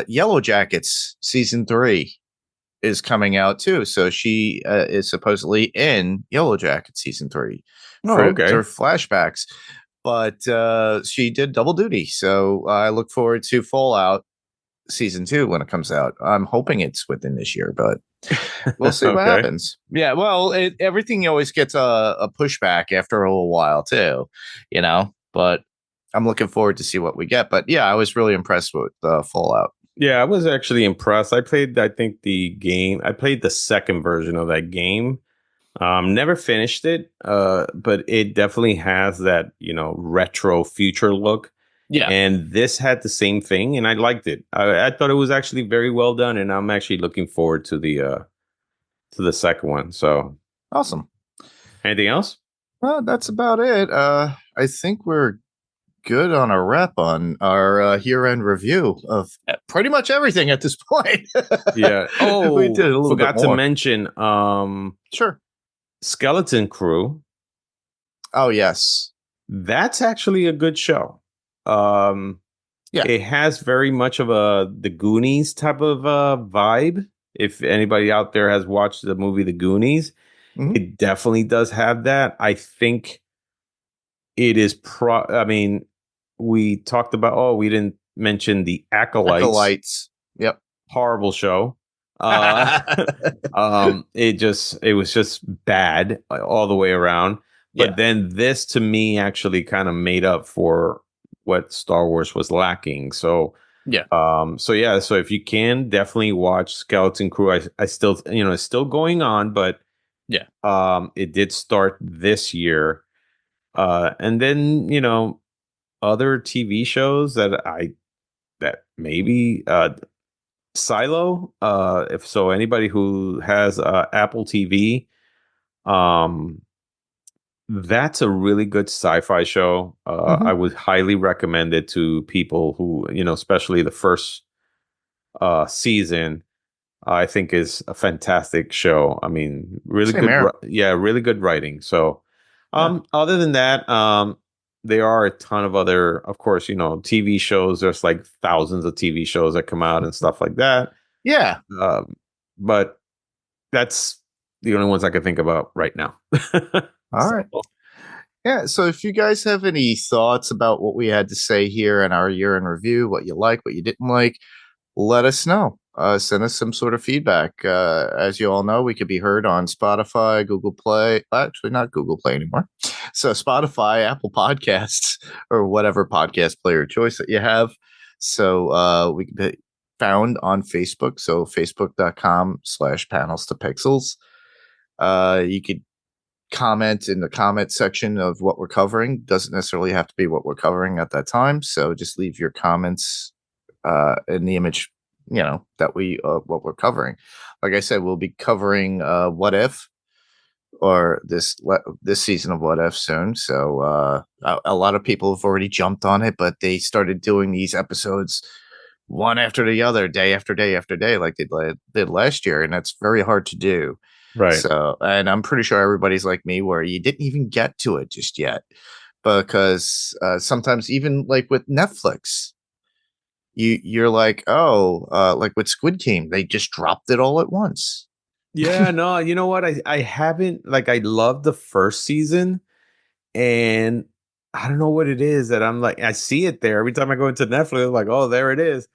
Yellow Jackets season 3 is coming out too. So she is supposedly in Yellow Jacket season 3 Oh, for okay. flashbacks, but she did double duty. So I look forward to Fallout season 2 when it comes out. I'm hoping it's within this year, but we'll see what Okay. happens. Yeah, well, everything always gets a pushback after a little while too, But I'm looking forward to see what we get. But yeah, I was really impressed with Fallout. Yeah, I was actually impressed. I played, I think the game. I played the second version of that game. Never finished it, but it definitely has that retro future look. Yeah. And this had the same thing, and I liked it. I thought it was actually very well done, and I'm actually looking forward to the second one. So, Awesome. anything else? Well, that's about it. I think we're good on a wrap on our year-end review of pretty much everything at this point. Yeah. We did Oh, a little bit forgot to more. mention Sure. Skeleton Crew. Oh yes. That's actually a good show. Um, Yeah. it has very much of a the Goonies type of vibe. If anybody out there has watched the movie The Goonies, Mhm. it definitely does have that. I think it is I mean, we talked about, oh, we didn't mention the Acolytes. Acolytes. Yep. Horrible show. It was just bad all the way around. But Yeah. then this to me actually kind of made up for what Star Wars was lacking. So Yeah. so yeah, so if you can definitely watch Skeleton Crew. I still, it's still going on, but Yeah. it did start this year. And then, other TV shows that maybe Silo, if so, anybody who has Apple TV, um, that's a really good sci-fi show. Hmm. I would highly recommend it to people who, especially the first season. I think is a fantastic show. I mean, really Same good, here. yeah, really good writing. So, Yeah. other than that, there are a ton of other, of course, TV shows. There's like thousands of TV shows that come out and stuff like that. Yeah. Um, but that's the only ones I can think about right now. All So, right. Yeah. So if you guys have any thoughts about what we had to say here in our year in review, what you like, what you didn't like, let us know. Send us some sort of feedback. As you all know, we could be heard on Spotify, Google Play. Actually, not Google Play anymore. So Spotify, Apple Podcasts, or whatever podcast player choice that you have. So we can be found on Facebook. So facebook.com/panels to pixels. You could comment in the comment section of what we're covering. Doesn't necessarily have to be what we're covering at that time. So just leave your comments in the image, that we what we're covering. Like I said, we'll be covering What If, or this season of What If soon. So a lot of people have already jumped on it, but they started doing these episodes one after the other, day after day after day, like they did last year, and that's very hard to do. right. So, and I'm pretty sure everybody's like me, where you didn't even get to it just yet, because sometimes even like with Netflix, you're like, oh, like with Squid Game, they just dropped it all at once. Yeah, no, you know what? I haven't, like, I love the first season, and I don't know what it is that I'm like, I see it there every time I go into Netflix. I'm like, oh, there it is.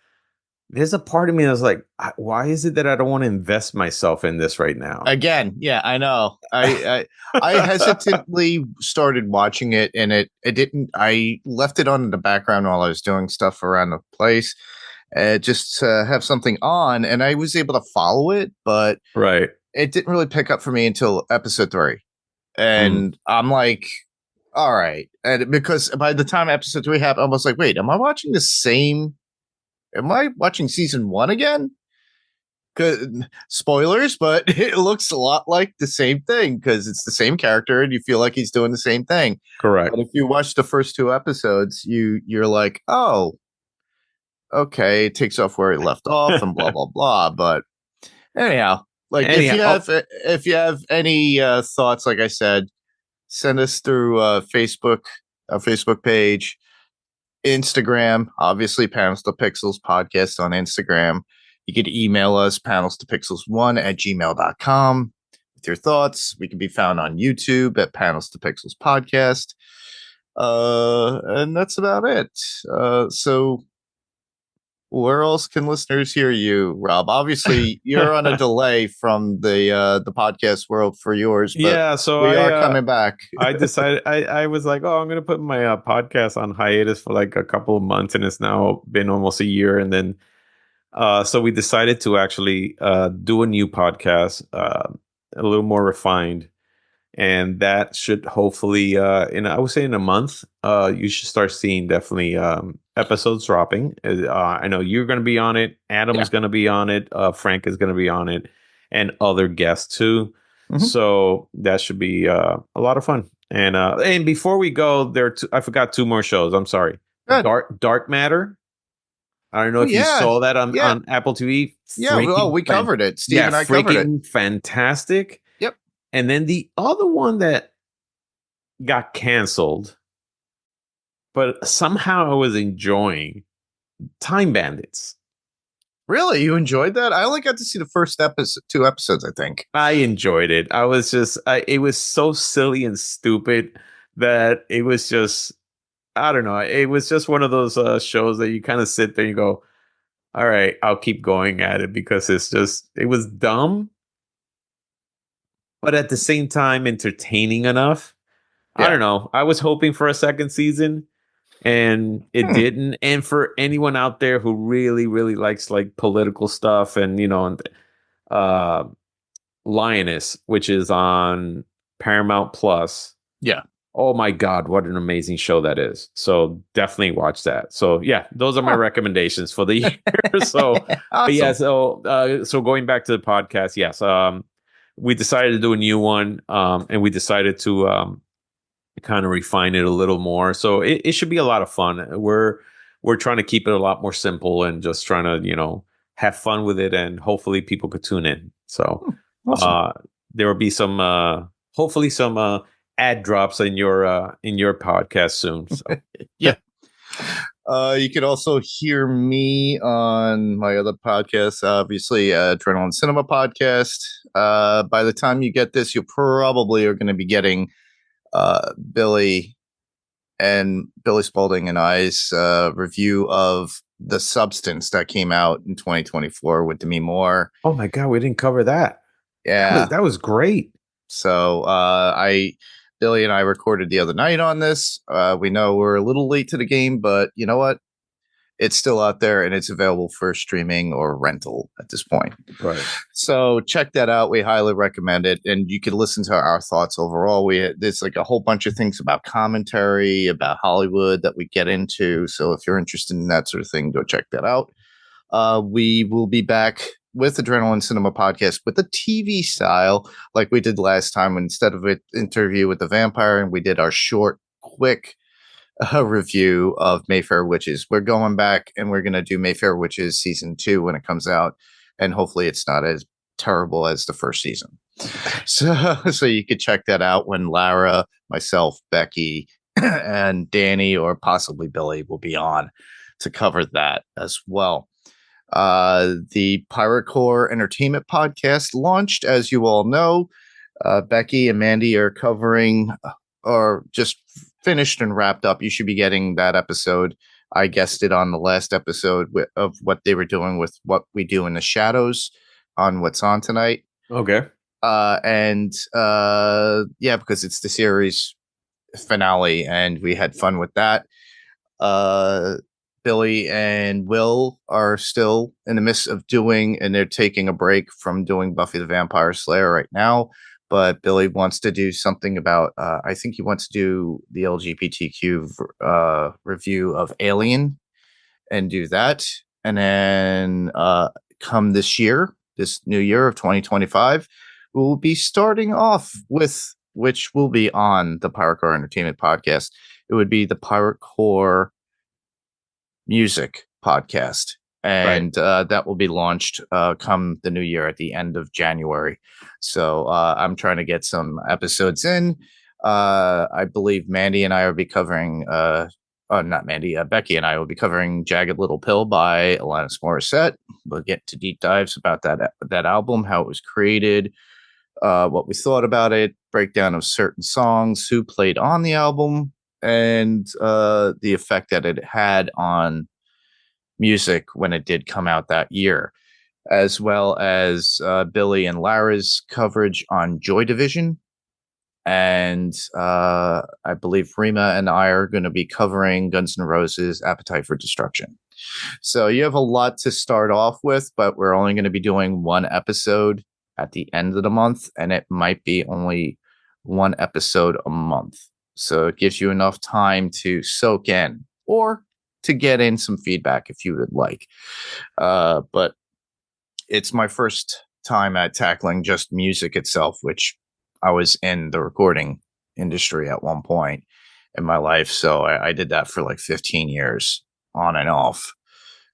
There's a part of me that's like, why is it that I don't want to invest myself in this right now? Again, yeah, I know. I hesitantly started watching it, and it didn't. I left it on in the background while I was doing stuff around the place, just to have something on, and I was able to follow it, but Right. it didn't really pick up for me until episode 3, Mm, and I'm like, all right, and because by the time episode 3 happened, I was like, wait, am I watching the same? Am I watching season 1 again? Spoilers, but it looks a lot like the same thing because it's the same character and you feel like he's doing the same thing. correct. But if you watch the first 2 episodes, you're like, oh, okay, it takes off where he left off and blah blah blah. But anyhow, like Anyhow, if you have any thoughts, like I said, send us through Facebook, our Facebook page, Instagram, obviously Panels to Pixels podcast on Instagram. You could email us panels to pixels1@gmail.com with your thoughts. We can be found on YouTube at Panels to Pixels Podcast. And that's about it. So where else can listeners hear you, Rob? Obviously, you're on a delay from the podcast world for yours, but yeah, so we are coming back. I decided I was like, oh, I'm gonna put my podcast on hiatus for like a couple of months, and it's now been almost a year. And then So we decided to actually do a new podcast, a little more refined, and that should hopefully, I would say in a month, you should start seeing definitely episodes dropping. I know you're going to be on it. Yeah. Adam's going to be on it. Frank is going to be on it, and other guests too. Hmm. So that should be a lot of fun. And before we go, I forgot two more shows. I'm sorry. Good. Dark Matter. I don't know Oh if you yeah, saw that yeah, on Apple TV. yeah. Well, Freaking we fan, covered it. Steve yeah, and I covered it. freaking fantastic. Yep. And then the other one that got canceled, but somehow I was enjoying Time Bandits. Really, you enjoyed that? I only got to see the first episode, 2 episodes, I think. I enjoyed it. It was so silly and stupid that it was just, I don't know. It was just one of those shows that you kind of sit there and you go, all right, I'll keep going at it because it was dumb, but at the same time entertaining enough. I Yeah. don't know. I was hoping for a second season and it Hmm. didn't. And for anyone out there who really, really likes like political stuff and, uh, Lioness, which is on Paramount Plus. Yeah. Oh my God, what an amazing show that is. So definitely watch that. So yeah, those are my Huh. recommendations for the year. So, but yeah, Awesome. so going back to the podcast, yes. We decided to do a new one, and we decided to kind of refine it a little more. So it should be a lot of fun. We're trying to keep it a lot more simple and just trying to, have fun with it, and hopefully people could tune in. So Hmm. Awesome. uh there will be some hopefully some ad drops in your podcast soon. So Yeah. You could also hear me on my other podcast, obviously, Adrenaline Cinema Podcast. By the time you get this, you probably are going to be getting Billy and Billy Spalding and I's review of The Substance that came out in 2024 with Demi Moore. oh my God, we didn't cover that. Yeah. That was great. So Billy and I recorded the other night on this. We know we're a little late to the game, but you know what? It's still out there and it's available for streaming or rental at this point. Right. So check that out. We highly recommend it, and you can listen to our thoughts overall. There's like a whole bunch of things about commentary about Hollywood that we get into. So if you're interested in that sort of thing, go check that out. We will be back with Adrenaline Cinema Podcast with the TV style, like we did last time. Instead of an interview with the vampire, and we did our short, quick review of Mayfair Witches. We're going back and we're going to do Mayfair Witches season 2 when it comes out, and hopefully it's not as terrible as the first season. So you could check that out when Lara, myself, Becky, and Danny, or possibly Billy, will be on to cover that as well. The Pirate Core Entertainment Podcast launched, as you all know. Becky and Mandy are covering, or just finished and wrapped up. You should be getting that episode. I guessed it on the last episode of what they were doing with What We Do in the Shadows on What's On Tonight. Okay. Yeah, because it's the series finale, and we had fun with that. Billy and Will are still in the midst of doing, and they're taking a break from doing Buffy the Vampire Slayer right now. But Billy wants to do something about, I think he wants to do the LGBTQ review of Alien and do that. And then come this year, this new year of 2025, we'll be starting off with, which will be on the Pirate Core Entertainment Podcast. It would be the Pirate Core Music Podcast. And that will be launched come the new year at the end of January. So I'm trying to get some episodes in. I believe Mandy and I will be covering, not Mandy, Becky and I will be covering Jagged Little Pill by Alanis Morissette. We'll get to deep dives about that album, how it was created, what we thought about it, breakdown of certain songs, who played on the album, and the effect that it had on music when it did come out that year, as well as Billy and Lara's coverage on Joy Division. And I believe Rima and I are going to be covering Guns N' Roses' Appetite for Destruction. So you have a lot to start off with, but we're only going to be doing one episode at the end of the month, and it might be only one episode a month. So it gives you enough time to soak in or to get in some feedback if you would like. But it's my first time at tackling just music itself, which I was in the recording industry at one point in my life. So I did that for like 15 years on and off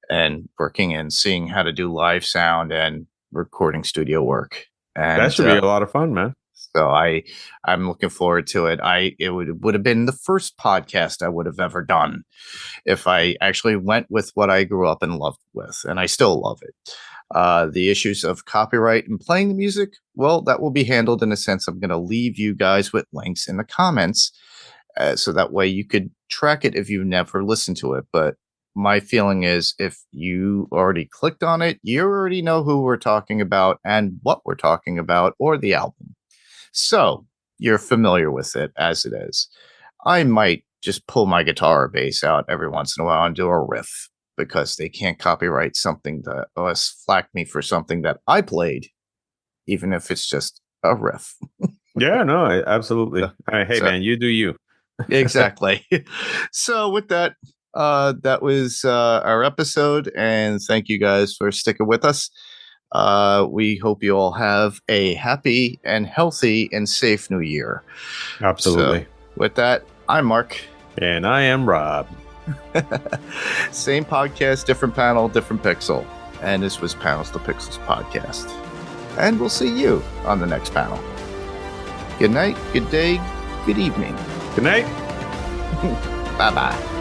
and working and seeing how to do live sound and recording studio work. That And should be a lot of fun, man. so I'm looking forward to it. It would have been the first podcast I would have ever done if I actually went with what I grew up and loved with, and I still love it. The issues of copyright and playing the music, well, that will be handled in a sense. I'm going to leave you guys with links in the comments so that way you could track it if you've never listened to it. But my feeling is if you already clicked on it, you already know who we're talking about and what we're talking about or the album. So you're familiar with it as it is. I might just pull my guitar or bass out every once in a while and do a riff because they can't copyright something that us flack me for something that I played, even if it's just a riff. Yeah, no, absolutely. All right, hey, man, you do you. Exactly. So with that, that was our episode, and thank you guys for sticking with us. We hope you all have a happy and healthy and safe new year. Absolutely. So with that, I'm Mark. And I am Rob. Same podcast, different panel, different pixel. And this was Panels to Pixels podcast. And we'll see you on the next panel. Good night, good day, good evening. Good night. Bye-bye.